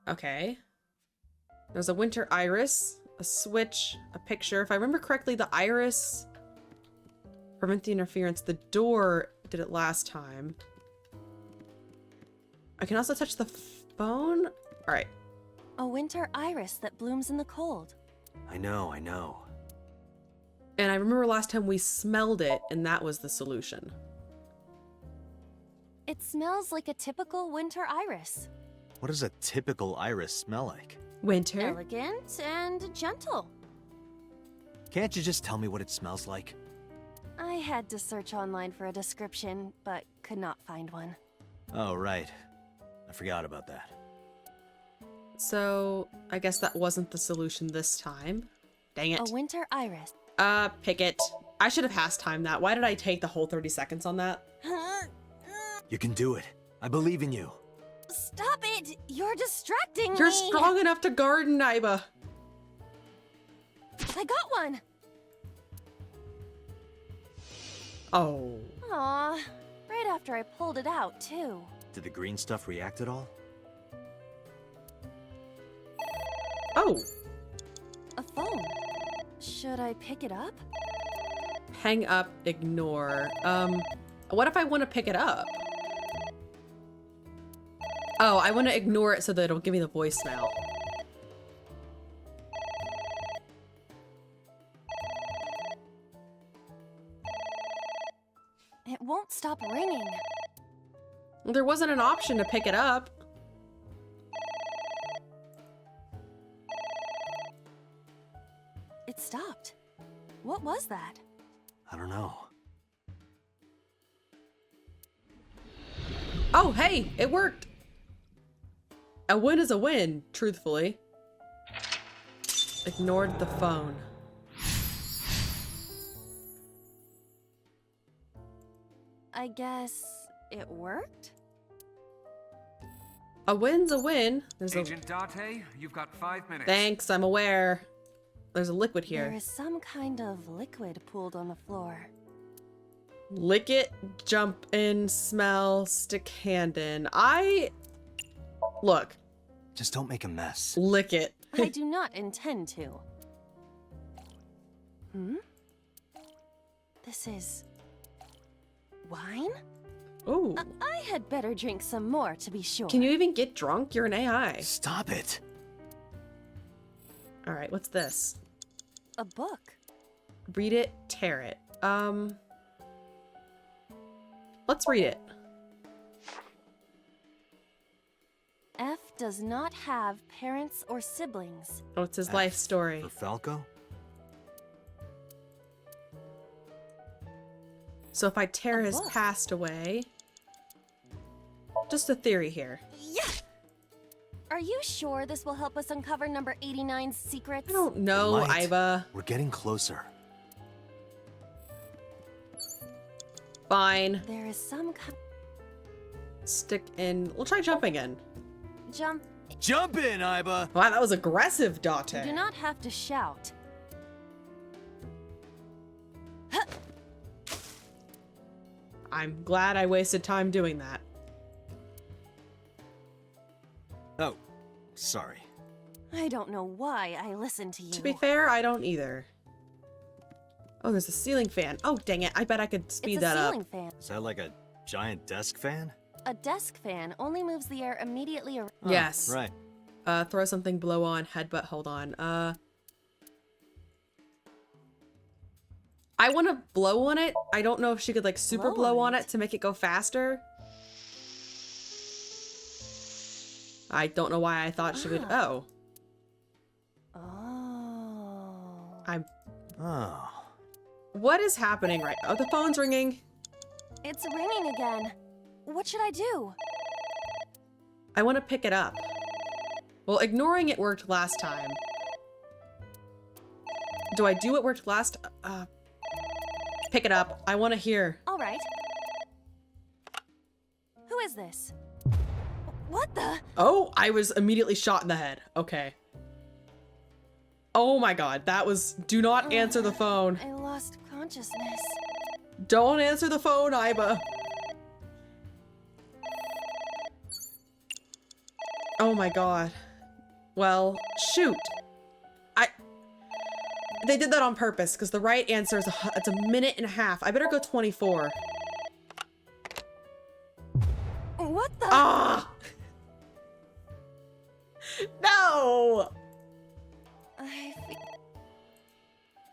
Okay. There's a winter iris, a switch, a picture. If I remember correctly, the iris prevent the interference. The door did it last time. I can also touch the phone. All right. A winter iris that blooms in the cold. I know, I know. And I remember last time we smelled it, and that was the solution. It smells like a typical winter iris. What does a typical iris smell like? Winter. Elegant and gentle. Can't you just tell me what it smells like? I had to search online for a description, but could not find one. Oh, right. I forgot about that. So, I guess that wasn't the solution this time. Dang it. A winter iris. Pick it. I should have has-timed that. Why did I take the whole 30 seconds on that? You can do it. I believe in you. Stop it! You're distracting You're me! strong enough to garden, Iba. I got one! Oh. Aw, right after I pulled it out, too. Did the green stuff react at all? Oh. A phone. Should I pick it up? Hang up, ignore. What if I want to pick it up? Oh, I want to ignore it so that it'll give me the voicemail. It won't stop ringing. There wasn't an option to pick it up. It stopped. What was that? I don't know. Oh, hey, it worked. A win is a win, truthfully. Ignored the phone. I guess it worked? A win's a win. There's Agent Date, you've got 5 minutes. Thanks, I'm aware. There's a liquid here. There is some kind of liquid pooled on the floor. Lick it, jump in, smell, stick hand in. Look. Just don't make a mess. Lick it. I do not intend to. Hmm? This is... wine? Ooh. I had better drink some more to be sure. Can you even get drunk? You're an AI. Stop it. All right, what's this? A book. Read it, tear it. Let's read it. F does not have parents or siblings. Oh, it's his life story. For Falco? So if I tear his past away... Just a theory here. Yeah! Are you sure this will help us uncover number 89's secrets? I don't know, Iva. We're getting closer. Fine. There is some kind... Stick in... We'll try jumping in. Jump. Jump in, Iba! Wow, that was aggressive, Date. You do not have to shout. I'm glad I wasted time doing that. Oh, sorry. I don't know why I listened to you. To be fair, I don't either. Oh, there's a ceiling fan. Oh, dang it. I bet I could speed that up. It's a ceiling fan. Is that like a giant desk fan? A desk fan only moves the air immediately around. Yes. Right. Throw something, blow on, headbutt, hold on. I want to blow on it. I don't know if she could like super blow on it to make it go faster. I don't know why I thought she would. Oh. Oh. Oh. What is happening right? Oh, the phone's ringing. It's ringing again. What should I do? I want to pick it up. Well, ignoring it worked last time. Do I do what worked last? Pick it up. I want to hear. All right. Who is this? What the? Oh, I was immediately shot in the head. Okay. Oh my god, that was... Do not answer the phone. I lost consciousness. Don't answer the phone, Iba. Oh my god. Well, shoot. They did that on purpose, because the right answer is it's a minute and a half. I better go 24. What the? Ah! No!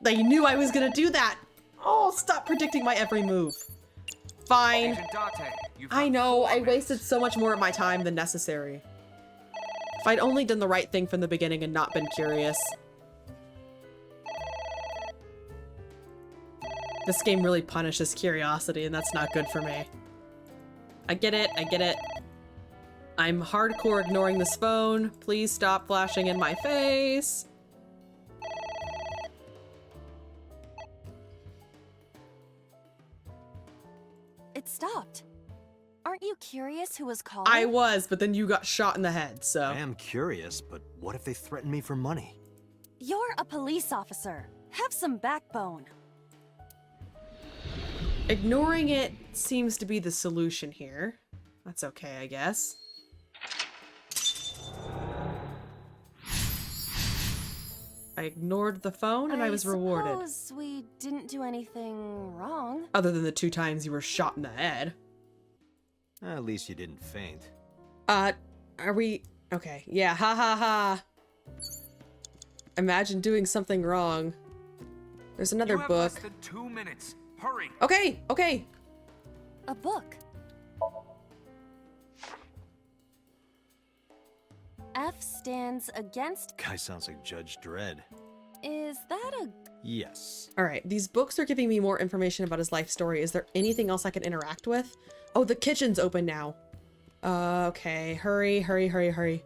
They knew I was gonna do that. Oh, stop predicting my every move. Fine. I know, I wasted so much more of my time than necessary. If I'd only done the right thing from the beginning and not been curious. This game really punishes curiosity, and that's not good for me. I get it, I get it. I'm hardcore ignoring this phone. Please stop flashing in my face. It stopped. Aren't you curious who was calling? I was, but then you got shot in the head, so. I am curious, but what if they threaten me for money? You're a police officer. Have some backbone. Ignoring it seems to be the solution here. That's okay, I guess. I ignored the phone and I was rewarded. I suppose we didn't do anything wrong. Other than the 2 times you were shot in the head. At least you didn't faint. Are we... Okay, yeah, ha ha ha. Imagine doing something wrong. There's another book. Less than 2 minutes. Hurry. Okay, okay. A book. F stands against... Guy sounds like Judge Dredd. Is that a... Yes. All right, these books are giving me more information about his life story. Is there anything else I can interact with? Oh, the kitchen's open now. Okay, hurry, hurry, hurry, hurry.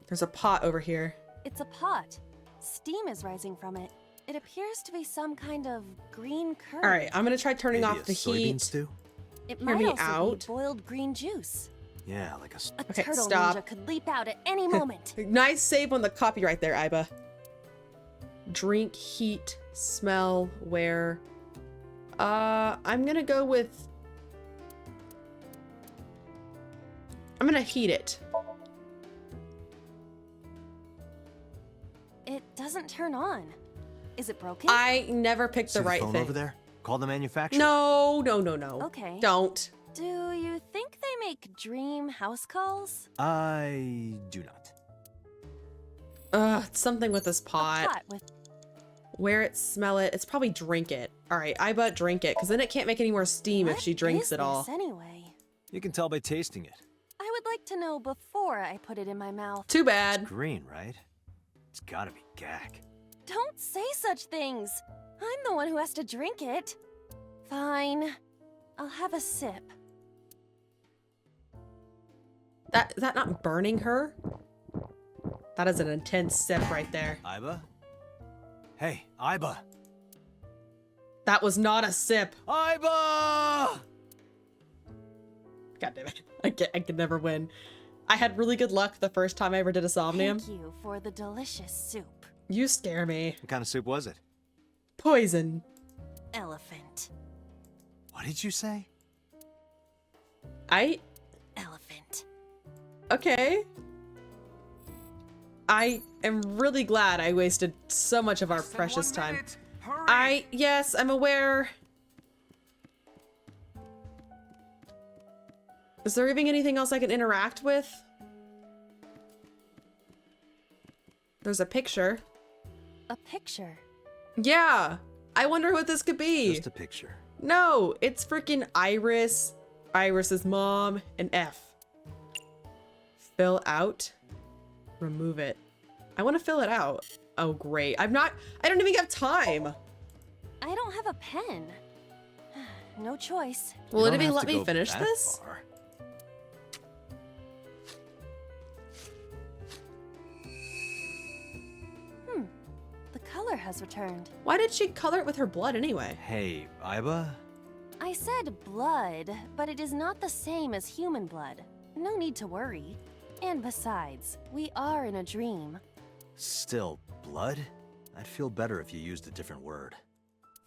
There's a pot over here. It's a pot. Steam is rising from it. It appears to be some kind of green curd. All right, I'm gonna try turning Maybe off the soybean heat. stew? It Hear might me also out. be boiled green juice. Yeah, like a... A Okay, turtle stop. ninja could leap out at any moment. Nice save on the copyright there, Iba. Drink, heat, smell, wear. I'm gonna go with... I'm gonna heat it. It doesn't turn on. Is it broken? I never picked See the right phone thing. over there? Call the manufacturer. No, no, no, no. Okay. Don't. Do you think they make dream house calls? I do not. It's something with this pot. A pot with... Wear it, smell it. It's probably drink it. All right, Iba, drink it, because then it can't make any more steam if she drinks it all. What is this anyway? You can tell by tasting it. I would like to know before I put it in my mouth. Too bad. It's green, right? It's gotta be gag. Don't say such things. I'm the one who has to drink it. Fine. I'll have a sip. Is that not burning her? That is an intense sip right there. Iba? Hey, Iba! That was not a sip. Iba! God damn it. I could never win. I had really good luck the first time I ever did a Somnium. Thank you for the delicious soup. You scare me. What kind of soup was it? Poison. Elephant. What did you say? Elephant. Okay. I am really glad I wasted so much of our precious time. Yes, I'm aware. Is there even anything else I can interact with? There's a picture. A picture? Yeah. I wonder what this could be. Just a picture. No, it's freaking Iris, Iris's mom, and F. Fill out. Remove it. I want to fill it out. Oh, great. I don't even have time. I don't have a pen. No choice. Will it even let me finish this? Far. has returned. Why did she color it with her blood anyway? Hey, Iba? I said blood, but it is not the same as human blood. No need to worry. And besides, we are in a dream. Still, blood? I'd feel better if you used a different word.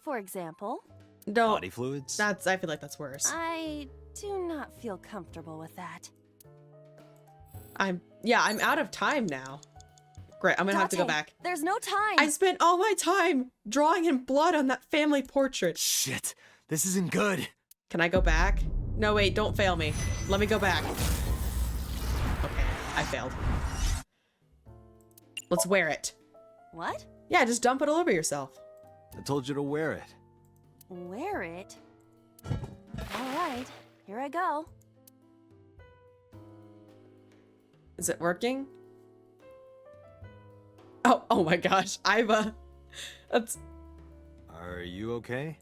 For example, Don't. Body fluids? I feel like that's worse. I do not feel comfortable with that. I'm out of time now. Great, I'm gonna have to go Date, back. There's no time. I spent all my time drawing in blood on that family portrait. Shit, this isn't good. Can I go back? No, wait, don't fail me. Let me go back. Okay, I failed. Let's wear it. What? Yeah, just dump it all over yourself. I told you to wear it. Wear it? Alright, here I go. Is it working? Oh my gosh, that's... Are you okay?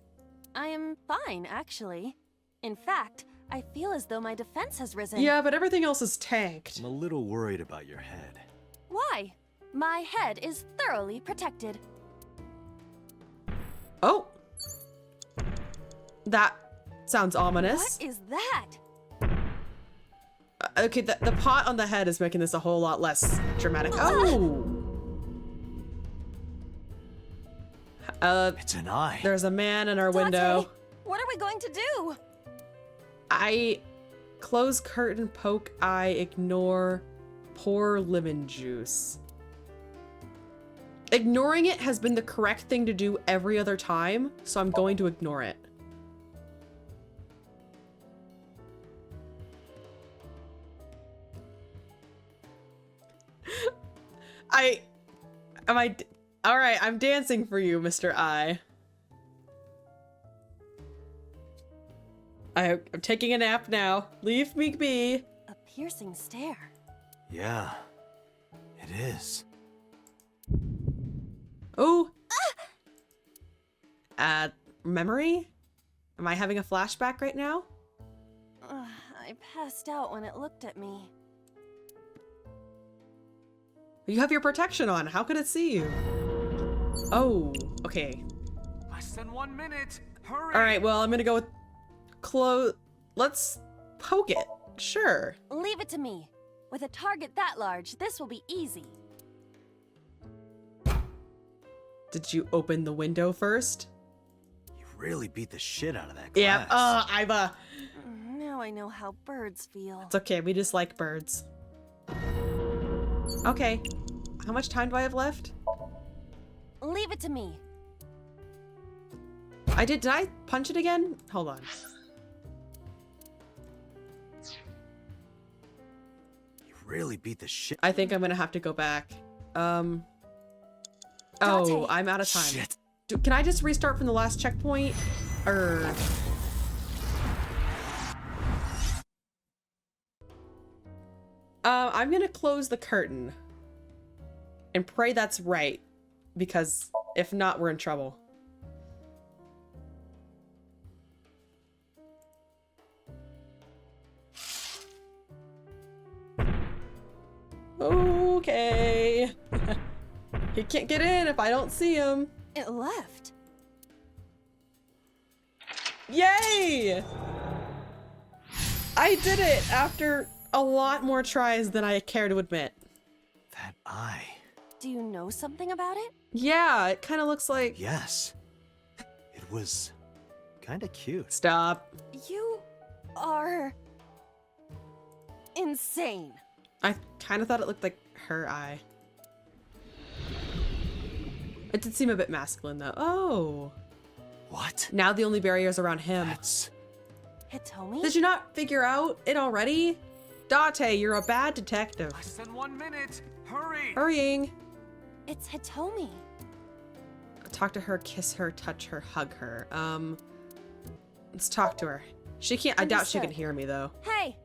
I am fine, actually. In fact, I feel as though my defense has risen. Yeah, but everything else is tanked. I'm a little worried about your head. Why? My head is thoroughly protected. Oh! That sounds ominous. What is that? Okay, the pot on the head is making this a whole lot less dramatic. Oh! It's an eye. There's a man in our window. What are we going to do? I close curtain, poke eye, ignore, pour lemon juice. Ignoring it has been the correct thing to do every other time, so I'm going to ignore it. All right, I'm dancing for you, Mr. I. I'm taking a nap now. Leave me be. A piercing stare. Yeah, it is. Oh. Memory? Am I having a flashback right now? I passed out when it looked at me. You have your protection on. How could it see you? Oh, okay. Less than 1 minute. Hurry. All right, well, I'm gonna go with close. Let's poke it. Sure. Leave it to me. With a target that large, this will be easy. Did you open the window first? You really beat the shit out of that glass. Yeah. Iva. Now I know how birds feel. It's okay. We just like birds. Okay. How much time do I have left? Leave it to me. Did I punch it again? Hold on. You really beat the shit. I think I'm gonna have to go back. Oh, I'm out of time. Shit. Can I just restart from the last checkpoint? Or... I'm gonna close the curtain and pray that's right, because if not, we're in trouble. Okay. He can't get in if I don't see him. It left. Yay! I did it after a lot more tries than I care to admit. That eye. Do you know something about it? Yeah, it kind of looks like... Yes. It was kind of cute. Stop. You are... insane. I kind of thought it looked like her eye. It did seem a bit masculine though. Oh. What? Now the only barrier is around him. That's... Hitomi? Did you not figure out it already? Date, you're a bad detective. Less than 1 minute. Hurry. Hurrying. It's Hitomi. Talk to her, kiss her, touch her, hug her. Let's talk to her. She can't, I doubt she can Understood. hear me though. Hey!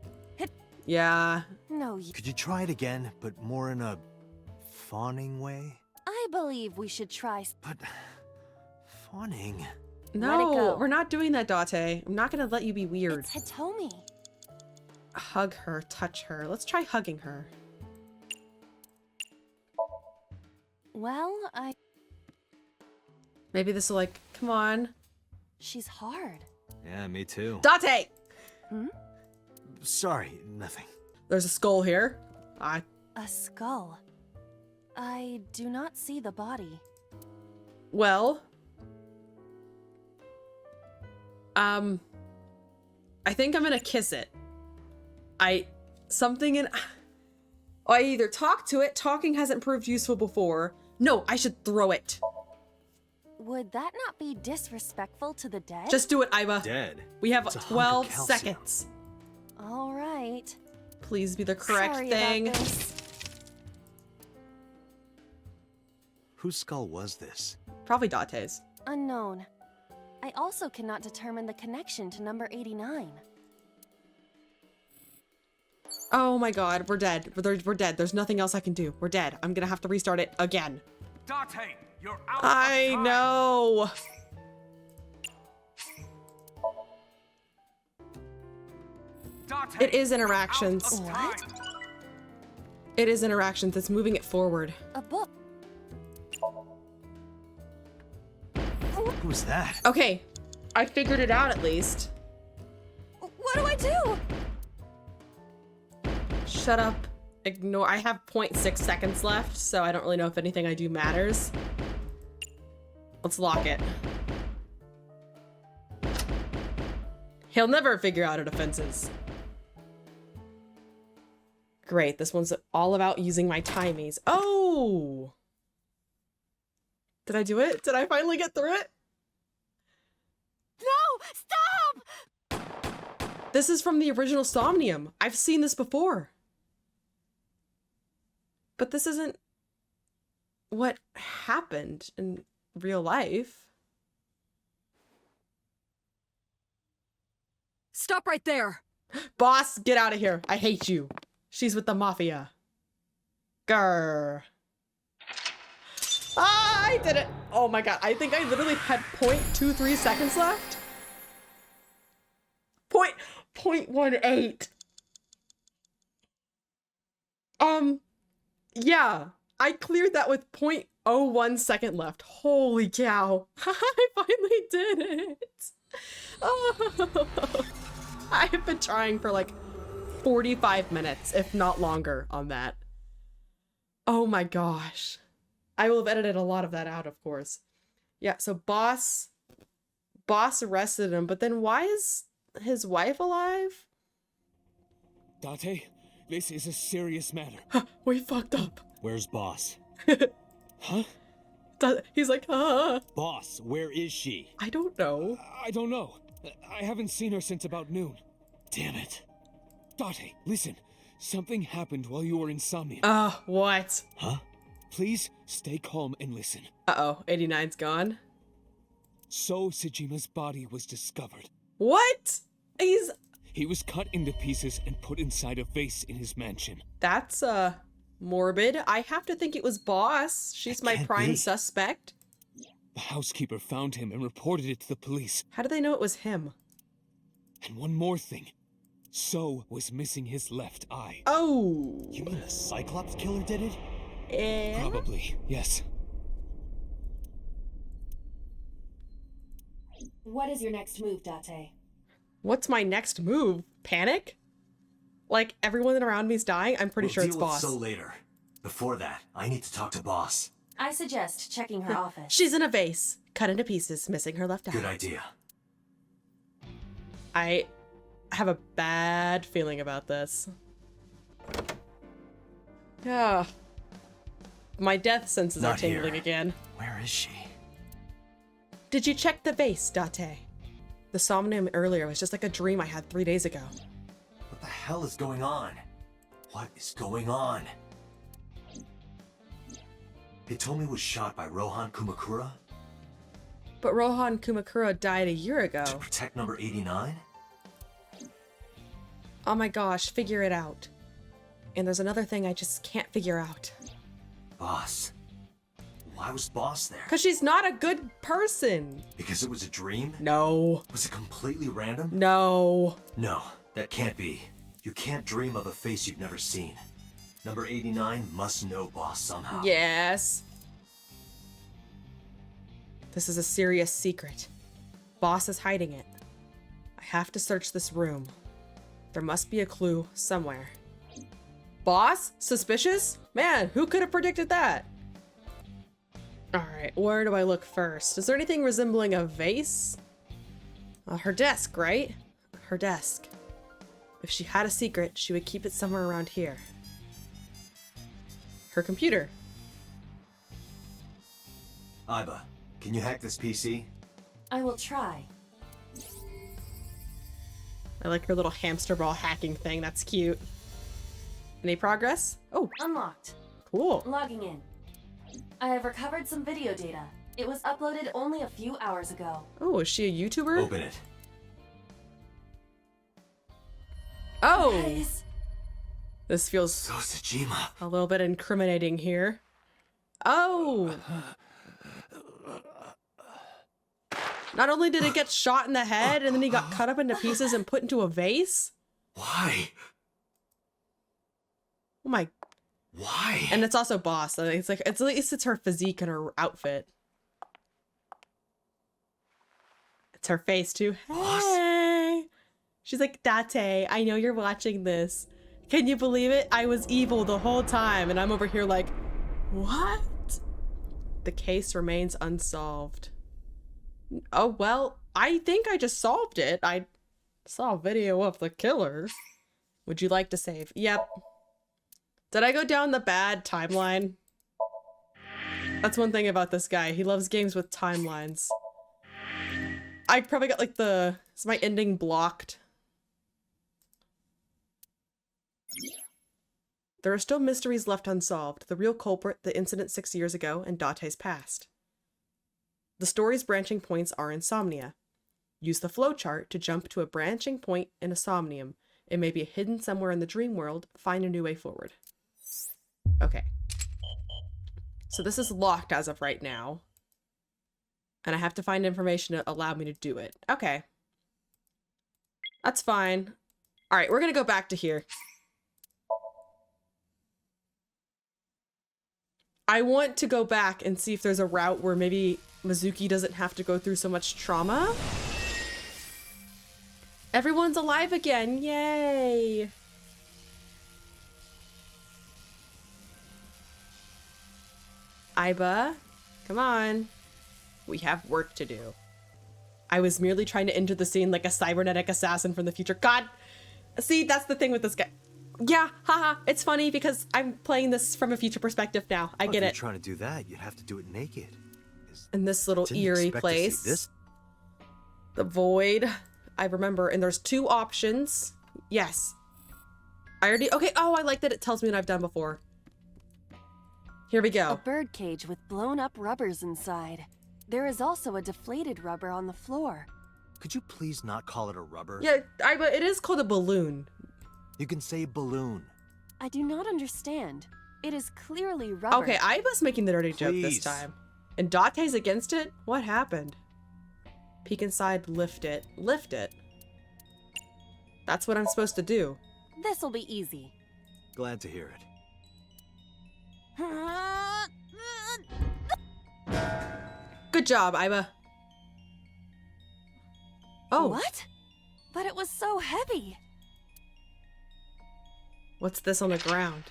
Yeah. No, you... Could you try it again, but more in a fawning way? I believe we should try... But... fawning? No, go. we're not doing that, Date. I'm not gonna let you be weird. It's Hitomi. Hug her, touch her. Let's try hugging her. Well, Maybe this will like, come on. She's hard. Yeah, me too. Date! Sorry, nothing. There's a skull here. A skull. I do not see the body. Well. I think I'm gonna kiss it. I either talk to it. Talking hasn't proved useful before. No, I should throw it. Would that not be disrespectful to the dead? Just do it, Iva. Dead. We have It's a hunk of 12 calcium. seconds. All right. Please be the correct Sorry thing. about this. Whose skull was this? Probably Date's. Unknown. I also cannot determine the connection to number 89. Oh my god, we're dead. We're dead. There's nothing else I can do. We're dead. I'm gonna have to restart it again. Date, you're out I of time. know. Date, It is you're interactions. out of What? time. It is interactions. It's moving it forward. A book. Who was that? Okay, I figured it out at least. What do I do? Shut up. Ignore. I have 0.6 seconds left, so I don't really know if anything I do matters. Let's lock it. He'll never figure out a defenses. Great, this one's all about using my timies. Oh! Did I do it? Did I finally get through it? No! Stop! This is from the original Somnium. I've seen this before. But this isn't what happened in real life. Stop right there! Boss, get out of here. I hate you. She's with the mafia. Grr. Ah, I did it. Oh my god. I think I literally had 0.23 seconds left. 0.18. Yeah. I cleared that with 0.01 second left. Holy cow. I finally did it. Oh. I've been trying for like 45 minutes, if not longer, on that. Oh my gosh. I will have edited a lot of that out, of course. Yeah, so boss arrested him, but then why is his wife alive? Date, this is a serious matter. We fucked up. Where's Boss? Huh? He's like, Boss, where is she? I don't know. I don't know. I haven't seen her since about noon. Damn it. Date, listen. Something happened while you were in Somnium. What? Huh? Please stay calm and listen. Uh-oh, 89's gone. So Sejima's body was discovered. What? He was cut into pieces and put inside a vase in his mansion. That's, morbid. I have to think it was Boss. She's my prime suspect. The housekeeper found him and reported it to the police. How do they know it was him? And one more thing. So was missing his left eye. Oh. You mean a Cyclops killer did it? Probably, yes. What is your next move, Date? What's my next move? Panic? Like, everyone around me's dying? I'm pretty sure it's Boss. We'll deal with So later. Before that, I need to talk to Boss. I suggest checking her office. She's in a vase, cut into pieces, missing her left eye. Good idea. I have a bad feeling about this. Yeah. My death senses are Not here. tingling again. Where is she? Did you check the vase, Date? The Somnium earlier was just like a dream I had 3 days ago. What the hell is going on? What is going on? Hitomi was shot by Rohan Kumakura But Rohan Kumakura died a year ago. to protect number 89? Oh my gosh, figure it out. And there's another thing I just can't figure out. Boss. Why was Boss there? Because she's not a good person. Because it was a dream? No. Was it completely random? No. No, that can't be. You can't dream of a face you've never seen. Number 89 must know Boss somehow. Yes. This is a serious secret. Boss is hiding it. I have to search this room. There must be a clue somewhere. Boss? Suspicious? Man, who could have predicted that? Alright, where do I look first? Is there anything resembling a vase? Her desk, right? Her desk. If she had a secret, she would keep it somewhere around here. Her computer. Iba, can you hack this PC? I will try. I like her little hamster ball hacking thing. That's cute. Any progress? Oh, Unlocked. cool. Logging in. I have recovered some video data. It was uploaded only a few hours ago. Oh, is she a YouTuber? Open it. Oh! Guys. This feels Tsushima. a little bit incriminating here. Oh! Not only did it get shot in the head, and then he got cut up into pieces and put into a vase? Why? Oh my. Why? And it's also Boss. It's like, at least it's her physique and her outfit. It's her face too. Boss? Hey! She's like, Date, I know you're watching this. Can you believe it? I was evil the whole time, and I'm over here like, what? The case remains unsolved. Oh, well, I think I just solved it. I saw a video of the killer. Would you like to save? Yep. Did I go down the bad timeline? That's one thing about this guy. He loves games with timelines. I probably got like is my ending blocked? There are still mysteries left unsolved. The real culprit, the incident 6 years ago, and Date's past. The story's branching points are insomnia. Use the flowchart to jump to a branching point in a Somnium. It may be hidden somewhere in the dream world. Find a new way forward. Okay. So this is locked as of right now. And I have to find information to allow me to do it. Okay. That's fine. All right, we're gonna go back to here. I want to go back and see if there's a route where maybe Mizuki doesn't have to go through so much trauma. Everyone's alive again. Yay. Iba, come on. We have work to do. I was merely trying to enter the scene like a cybernetic assassin from the future. God, see, that's the thing with this guy. Yeah, haha, it's funny because I'm playing this from a future perspective now. I get If it. you're trying to do that, you'd have to do it naked. In this little Didn't eerie expect to see place. this. The void. I remember, and there's 2 options. Yes. I already, okay, oh, I like that it tells me what I've done before. Here we A go. bird cage with blown up rubbers inside. There is also a deflated rubber on the floor. Could you please not call it a rubber? Yeah, Iba, it is called a balloon. You can say balloon. I do not understand. It is clearly rubber. Okay, Iba's making the dirty joke this Please. time. And Date's against it? What happened? Peek inside, lift it. Lift it. That's what I'm supposed to do. This'll be easy. Glad to hear it. Good job, Iba. Oh. What? But it was so heavy. What's this on the ground?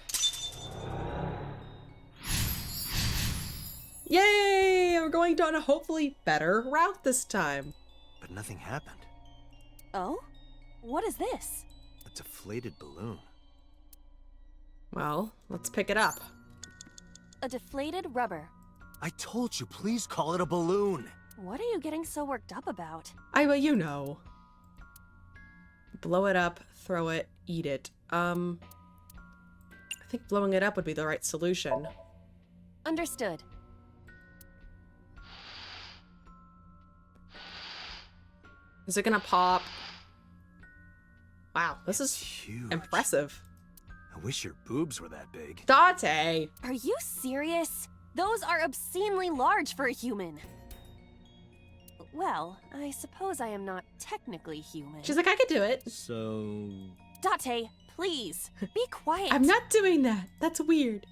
Yay! We're going down a hopefully better route this time. But nothing happened. Oh? What is this? A deflated balloon. Well, let's pick it up. A deflated rubber. I told you, please call it a balloon. What are you getting so worked up about? Iba, you know. Blow it up, throw it, eat it. I think blowing it up would be the right solution. Understood. Is it gonna pop? Wow, this is Huge. impressive. I wish your boobs were that big. Date! Are you serious? Those are obscenely large for a human. Well, I suppose I am not technically human. She's like, I could do it. So... Date, please, be quiet. I'm not doing that. That's weird.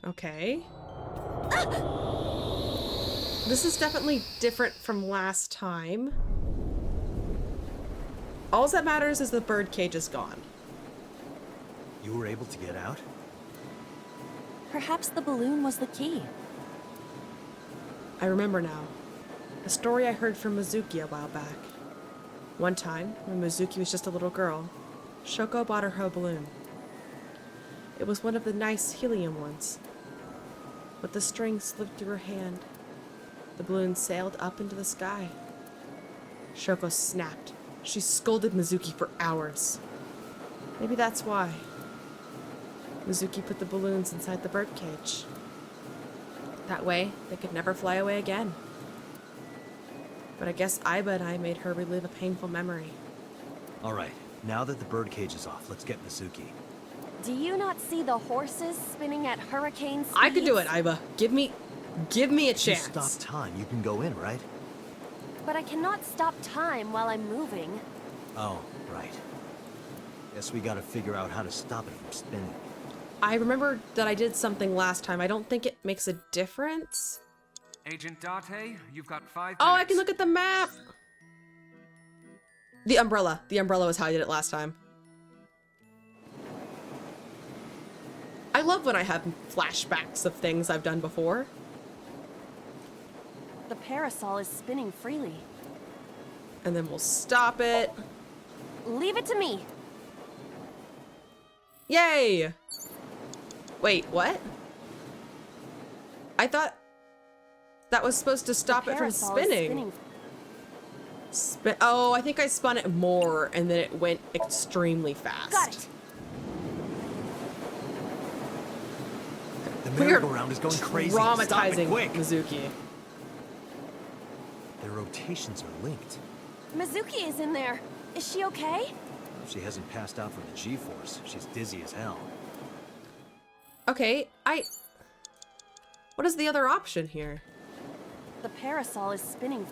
Okay. This is definitely different from last time. All that matters is the bird cage is gone. You were able to get out? Perhaps the balloon was the key. I remember now. A story I heard from Mizuki a while back. One time, when Mizuki was just a little girl, Shoko bought her a balloon. It was one of the nice helium ones. But the string slipped through her hand. The balloon sailed up into the sky. Shoko snapped. She scolded Mizuki for hours. Maybe that's why. Mizuki put the balloons inside the birdcage. That way, they could never fly away again. But I guess Aiba and I made her relive a painful memory. Alright, now that the birdcage is off, let's get Mizuki. Do you not see the horses spinning at hurricane speeds? I can do it, Aiba. Give me a chance. If you stop time, you can go in, right? But I cannot stop time while I'm moving. Oh, right. Guess we gotta figure out how to stop it from spinning. I remember that I did something last time. I don't think it makes a difference. Agent Date, you've got 5 minutes. Oh, I can look at the map! The umbrella. The umbrella was how I did it last time. I love when I have flashbacks of things I've done before. The parasol is spinning freely. And then we'll stop it. Leave it to me. Yay! Wait, what? I thought that was supposed to stop it from spinning. Oh, I think I spun it more and then it went extremely fast. Got it. The merry-go-round is going crazy. Traumatizing Stop it quick. Mizuki. Their rotations are linked. Mizuki is in there. Is she okay? She hasn't passed out from the G-force. She's dizzy as hell. Okay, what is the other option here? The parasol is spinning.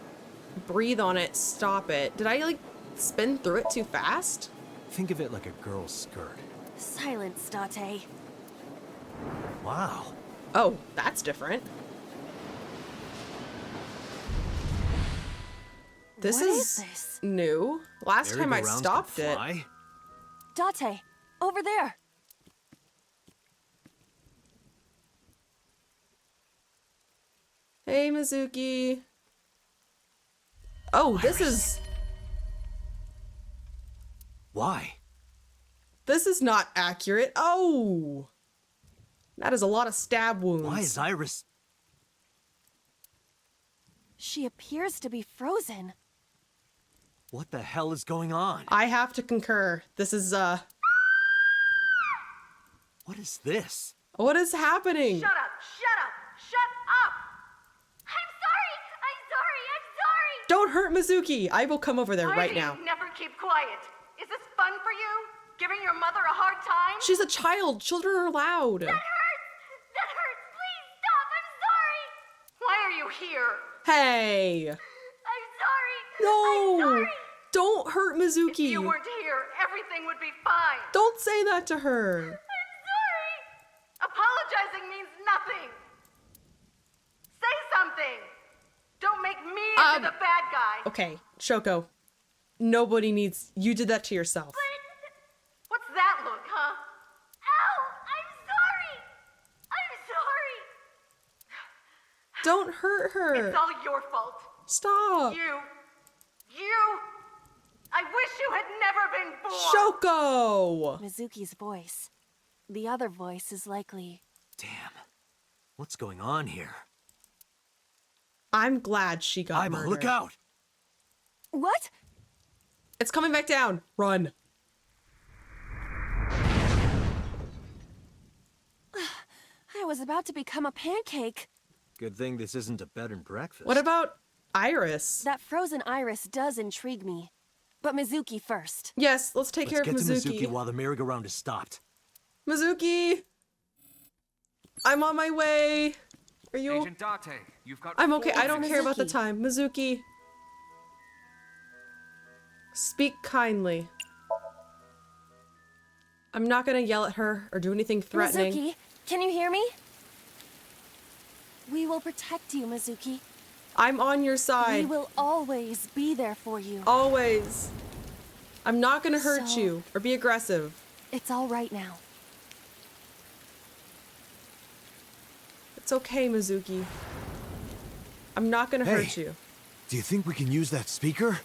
Breathe on it, stop it. Did I, like, spin through it too fast? Think of it like a girl's skirt. Silence, Date. Wow. Oh, that's different. This What is is this? new. Last time I Merry-go-rounds stopped can it. fly? Date, over there. Hey, Mizuki. Oh, this is... Why? This is not accurate. Oh! That is a lot of stab wounds. Why is Iris... She appears to be frozen. What the hell is going on? I have to concur. This is, What is this? What is happening? Shut up! Shut up! Shut up! I'm sorry! I'm sorry! I'm sorry! Don't hurt Mizuki! I will come over there Why right do you now. never keep quiet? Is this fun for you? Giving your mother a hard time? She's a child. Children are loud. That hurts! That hurts! Please stop! I'm sorry! Why are you here? Hey! I'm sorry! No! I'm sorry! Don't hurt Mizuki! If you weren't here, everything would be fine. Don't say that to her! I'm sorry! Apologizing means nothing. Say something! Don't make me into the bad guy! Okay, Shoko. Nobody needs... You did that to yourself. What's that look, huh? Ow! I'm sorry! I'm sorry! Don't hurt her. It's all your fault. Stop. You! I wish you had never been born! Shoko! Mizuki's voice. The other voice is likely... Damn. What's going on here? I'm glad she got murdered. Look out! What? It's coming back down. Run. I was about to become a pancake. Good thing this isn't a bed and breakfast. What about Iris? That frozen Iris does intrigue me. But Mizuki first. Yes, let's take care of Let's get to Mizuki. Mizuki while the merry-go-round is stopped. Mizuki! I'm on my way. Are you... Agent Date, you've got I'm okay. 4 I don't care about the Mizuki. time. Mizuki. Speak kindly. I'm not gonna yell at her or do anything threatening. Mizuki, can you hear me? We will protect you, Mizuki. I'm on your side. We will always be there for you. Always. I'm not gonna hurt So- you or be aggressive. It's all right now. It's okay, Mizuki. I'm not gonna hurt you. Do you think we can use that speaker?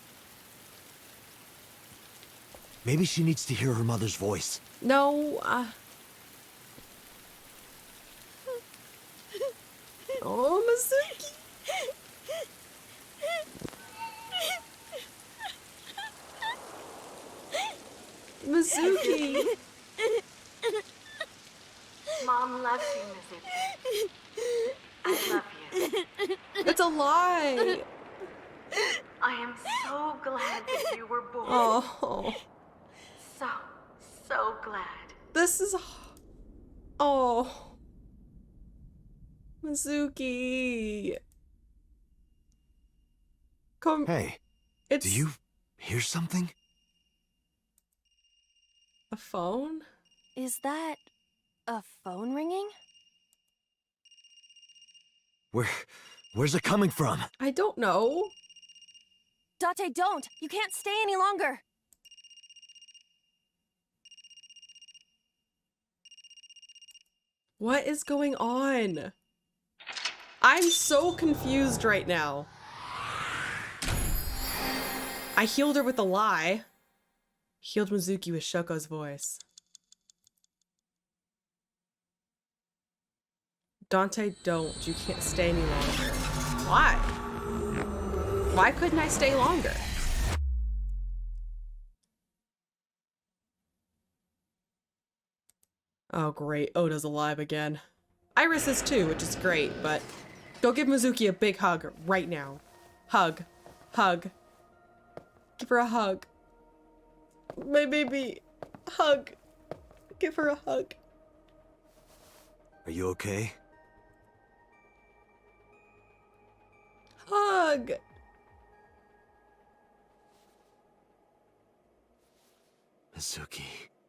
Maybe she needs to hear her mother's voice. No, Oh, Mizuki. Mizuki. Mom loves you, Mizuki. I love you. It's a lie. I am so glad that you were born. Oh. So glad. This is... Oh. Mizuki. Come... Hey, It's... do you hear something? A phone? Is that a phone ringing? Where's it coming from? I don't know. Date, don't! You can't stay any longer! What is going on? I'm so confused right now. I healed her with a lie. Healed Mizuki with Shoko's voice. Dante, don't. You can't stay any longer. Why? Why couldn't I stay longer? Oh, great. Oda's alive again. Iris is too, which is great, but go give Mizuki a big hug right now. Hug. Hug. Give her a hug. My baby. Hug. Give her a hug. Are you okay? Hug. Mizuki.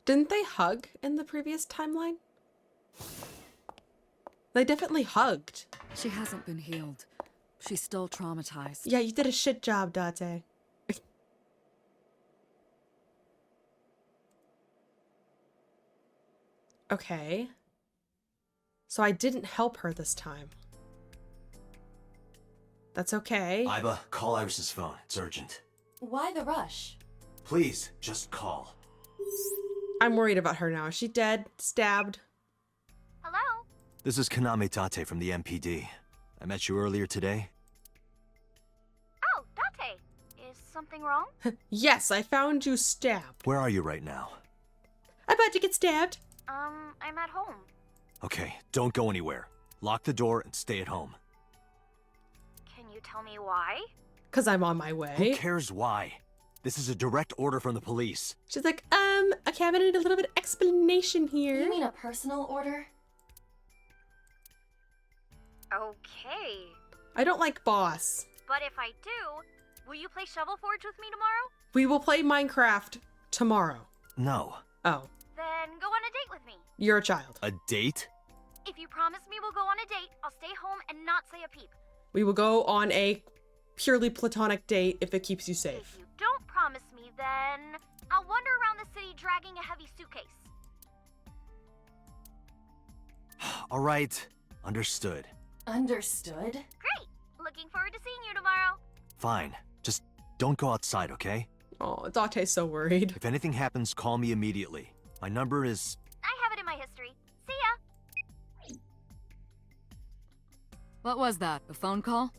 Didn't they hug in the previous timeline? They definitely hugged. She hasn't been healed. She's still traumatized. Yeah, you did a shit job, Date. Okay. So I didn't help her this time. That's okay. Iba, call Iris's phone. It's urgent. Why the rush? Please, just call. I'm worried about her now. Is she dead? Stabbed? Hello? This is Kaname Tate from the MPD. I met you earlier today. Oh, Date. Is something wrong? Yes, I found you stabbed. Where are you right now? I'm about to get stabbed. I'm at home. Okay, don't go anywhere. Lock the door and stay at home. Can you tell me why? Because I'm on my way. Who cares why? This is a direct order from the police. She's like, okay, I'm gonna need a little bit of explanation here. You mean a personal order? Okay. I don't like boss. But if I do, will you play Shovel Forge with me tomorrow? We will play Minecraft tomorrow. No. Oh, Then go on a date with me. you're a child. A date? If you promise me we'll go on a date, I'll stay home and not say a peep. We will go on a purely platonic date if it keeps you If safe. you don't promise me, then I'll wander around the city dragging a heavy suitcase. All right. Understood. Understood? Great! Looking forward to seeing you tomorrow. Fine. Just don't go outside, okay? Oh, Date's so worried. If anything happens, call me immediately. My number is... I have it in my history. See ya! What was that? A phone call?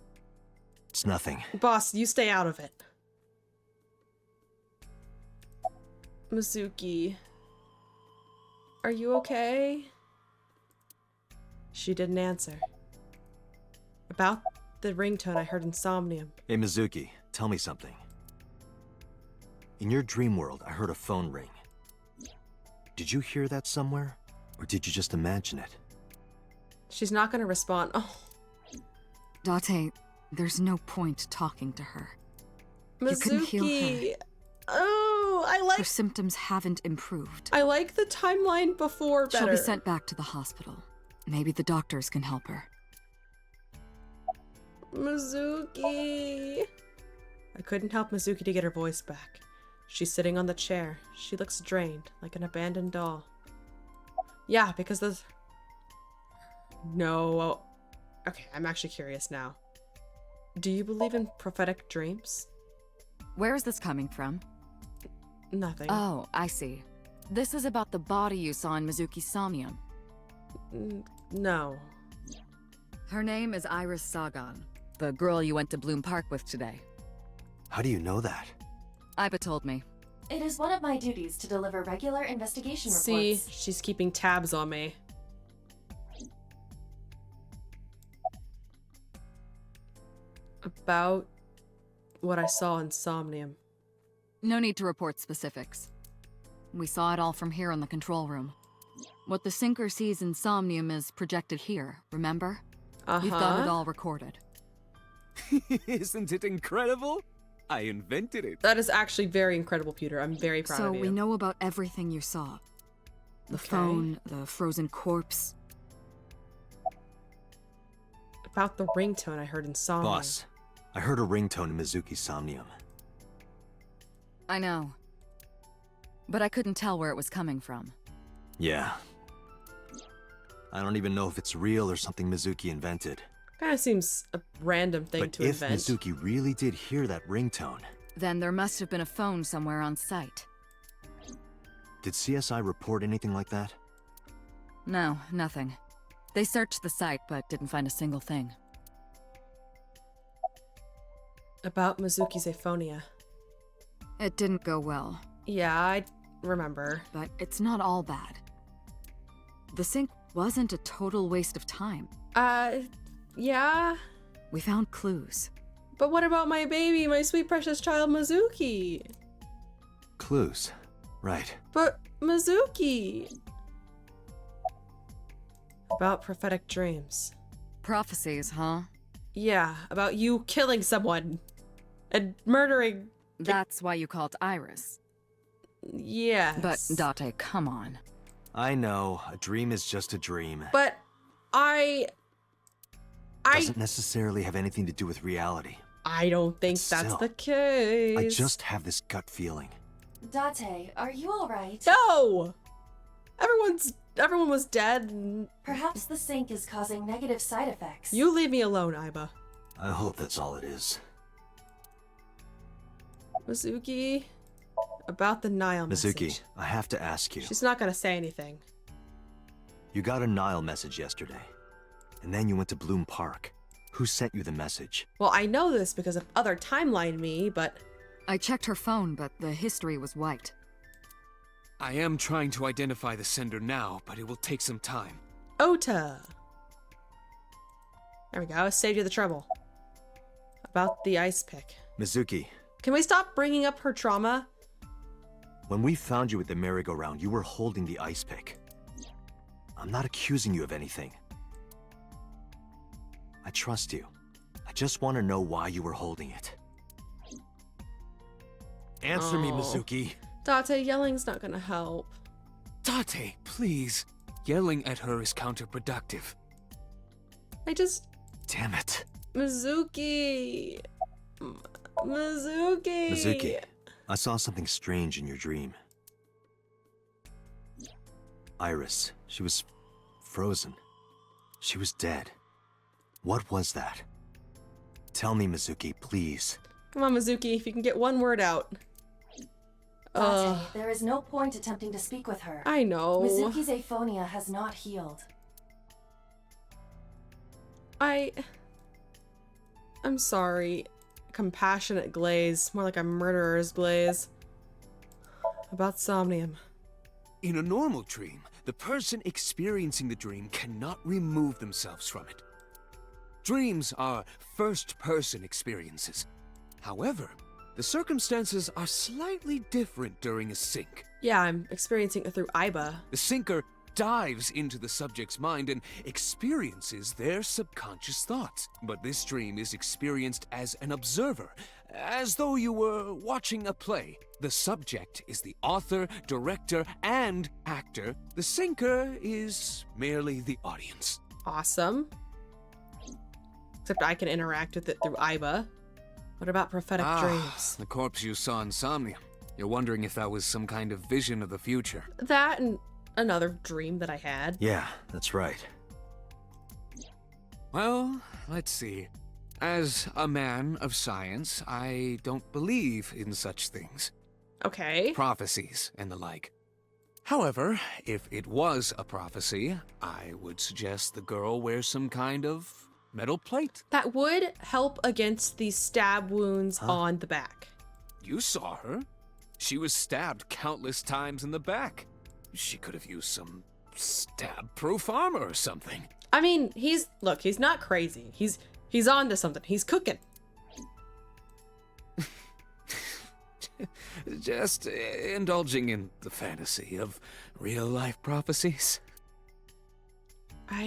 It's nothing. Boss, you stay out of it. Mizuki. Are you okay? She didn't answer. About the ringtone I heard in Somnium. Hey, Mizuki, tell me something. In your dream world, I heard a phone ring. Did you hear that somewhere? Or did you just imagine it? She's not gonna respond. Oh, Date, there's no point talking to her. You can heal Mizuki. her. Oh, I Her like symptoms haven't improved. I like the timeline before better. She'll be sent back to the hospital. Maybe the doctors can help her. Mizuki! I couldn't help Mizuki to get her voice back. She's sitting on the chair. She looks drained, like an abandoned doll. Yeah, because the... No. Okay, I'm actually curious now. Do you believe in prophetic dreams? Where is this coming from? Nothing. Oh, I see. This is about the body you saw in Mizuki's Somnium. No. Her name is Iris Sagan, the girl you went to Bloom Park with today. How do you know that? Iba told me. It is one of my duties to deliver regular investigation reports. See, she's keeping tabs on me. About what I saw in Somnium. No need to report specifics. We saw it all from here in the control room. What the Sinker sees in Somnium is projected here, remember? You've got it all recorded. Isn't it incredible? I invented it. That is actually very incredible, Peter. I'm very proud So of you. we know about everything you saw. The phone, the frozen corpse. About the ringtone I heard in Somnium. Boss, I heard a ringtone in Mizuki's Somnium. I know. But I couldn't tell where it was coming from. Yeah. I don't even know if it's real or something Mizuki invented. Kind of seems a random thing But to if invent. Mizuki really did hear that ringtone, Then there must have been a phone somewhere on site. did CSI report anything like that? No, nothing. They searched the site, but didn't find a single thing. About Mizuki's aphonia. It didn't go well. Yeah, I remember. But it's not all bad. The sink wasn't a total waste of time. Yeah? We found clues. But what about my baby, my sweet precious child Mizuki? Clues. Right. But Mizuki! About prophetic dreams. Prophecies, huh? Yeah, about you killing someone. And murdering... That's why you called Iris. Yes. But, Date, come on. I know, a dream is just a dream. But Doesn't necessarily have anything to do with reality. I don't think But that's still, the case. I just have this gut feeling. Date, are you alright? No! Everyone was dead. And... Perhaps the sink is causing negative side effects. You leave me alone, Iba. I hope that's all it is. Mizuki, about the Nile Mizuki, message. I have to ask you. She's not gonna say anything. You got a Nile message yesterday, and then you went to Bloom Park. Who sent you the message? Well, I know this because of other timeline me, but... I checked her phone, but the history was wiped. I am trying to identify the sender now, but it will take some time. Ota! There we go, saved you the trouble. About the ice pick. Mizuki, Can we stop bringing up her trauma? when we found you at the merry-go-round, you were holding the ice pick. I'm not accusing you of anything. I trust you. I just want to know why you were holding it. Answer me, Mizuki. Date, yelling's not gonna help. Date, please. Yelling at her is counterproductive. I just... Damn it. Mizuki! Mizuki! Mizuki, I saw something strange in your dream. Iris, she was frozen. She was dead. What was that? Tell me, Mizuki, please. Come on, Mizuki, if you can get one word out. Date, there is no point attempting to speak with her. I know. Mizuki's aphonia has not healed. I'm sorry. Compassionate glaze. More like a murderer's glaze. About Somnium. In a normal dream, the person experiencing the dream cannot remove themselves from it. Dreams are first-person experiences. However, the circumstances are slightly different during a sink. Yeah, I'm experiencing it through Iba. The sinker dives into the subject's mind and experiences their subconscious thoughts. But this dream is experienced as an observer, as though you were watching a play. The subject is the author, director, and actor. The sinker is merely the audience. Awesome. Except I can interact with it through Iba. What about prophetic dreams? The corpse you saw in Somnium. You're wondering if that was some kind of vision of the future. That and another dream that I had. Yeah, that's right. Well, let's see. As a man of science, I don't believe in such things. Okay. Prophecies and the like. However, if it was a prophecy, I would suggest the girl wears some kind of metal plate. That would help against the stab wounds on the back. You saw her. She was stabbed countless times in the back. She could have used some stab-proof armor or something. I mean, he's not crazy. He's on to something. He's cooking. Just indulging in the fantasy of real-life prophecies.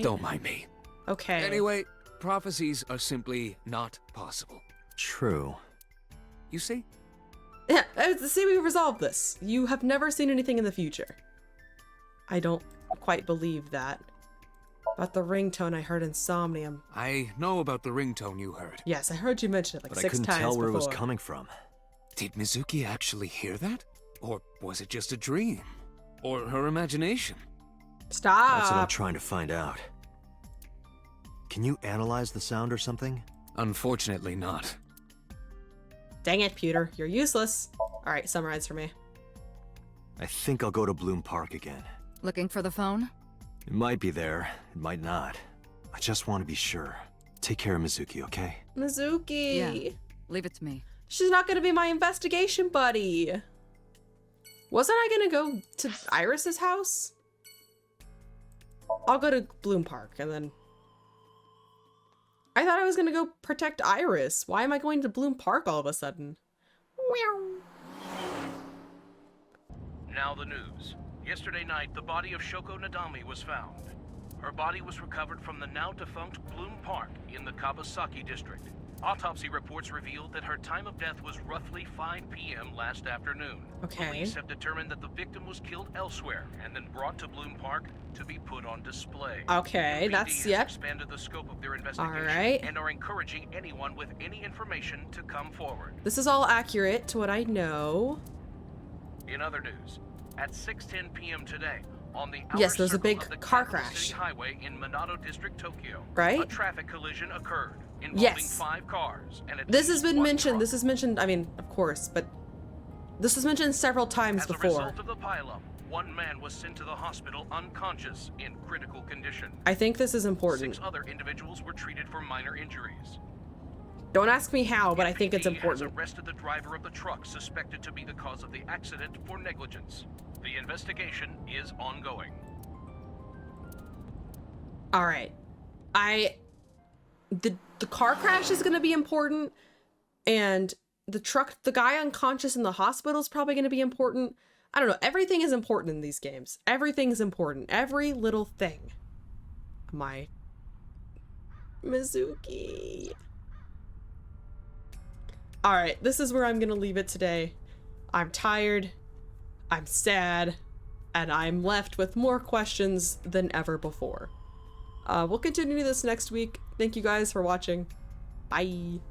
Don't mind me. Okay. Anyway, prophecies are simply not possible. True. You see? Yeah, see, we resolved this. You have never seen anything in the future. I don't quite believe that. About the ringtone I heard in Somnium. I know about the ringtone you heard. Yes, I heard you mention it like 6 times before. But I couldn't tell where it was coming from. Did Mizuki actually hear that? Or was it just a dream? Or her imagination? Stop! That's what I'm trying to find out. Can you analyze the sound or something? Unfortunately not. Dang it, Pewter. You're useless. Alright, summarize for me. I think I'll go to Bloom Park again. Looking for the phone? It might be there, it might not. I just want to be sure. Take care of Mizuki, okay? Mizuki! Yeah, leave it to me. She's not gonna be my investigation buddy. Wasn't I gonna go to Iris's house? I'll go to Bloom Park and then... I thought I was gonna go protect Iris. Why am I going to Bloom Park all of a sudden? Now the news. Yesterday night, the body of Shoko Nadami was found. Her body was recovered from the now-defunct Bloom Park in the Kawasaki district. Autopsy reports revealed that her time of death was roughly 5 p.m. last afternoon. Okay. Police have determined that the victim was killed elsewhere and then brought to Bloom Park to be put on display. Okay, UPD that's, has yep. expanded the scope of their investigation Alright. and are encouraging anyone with any information to come forward. This is all accurate to what I know. In other news, at 6:10 p.m. today, on the Yes, there's a circle big of the car Capital crash. City Highway in Minato District, Tokyo, Right? a traffic collision occurred involving Yes. 5 cars and at This has least been one mentioned. truck. This is mentioned, I mean, of course, but this was mentioned several times As a before. result of the pileup, one man was sent to the hospital unconscious in critical condition. I think this is important. 6 other individuals were treated for minor injuries. Don't ask me how, but I think it's FPD has important. arrested the driver of the truck suspected to be the cause of the accident for negligence. The investigation is ongoing. All right. The car crash is going to be important, and the guy unconscious in the hospital is probably going to be important. I don't know. Everything is important in these games. Everything is important. Every little thing. Mizuki. All right, this is where I'm going to leave it today. I'm tired. I'm sad. And I'm left with more questions than ever before. We'll continue this next week. Thank you guys for watching. Bye.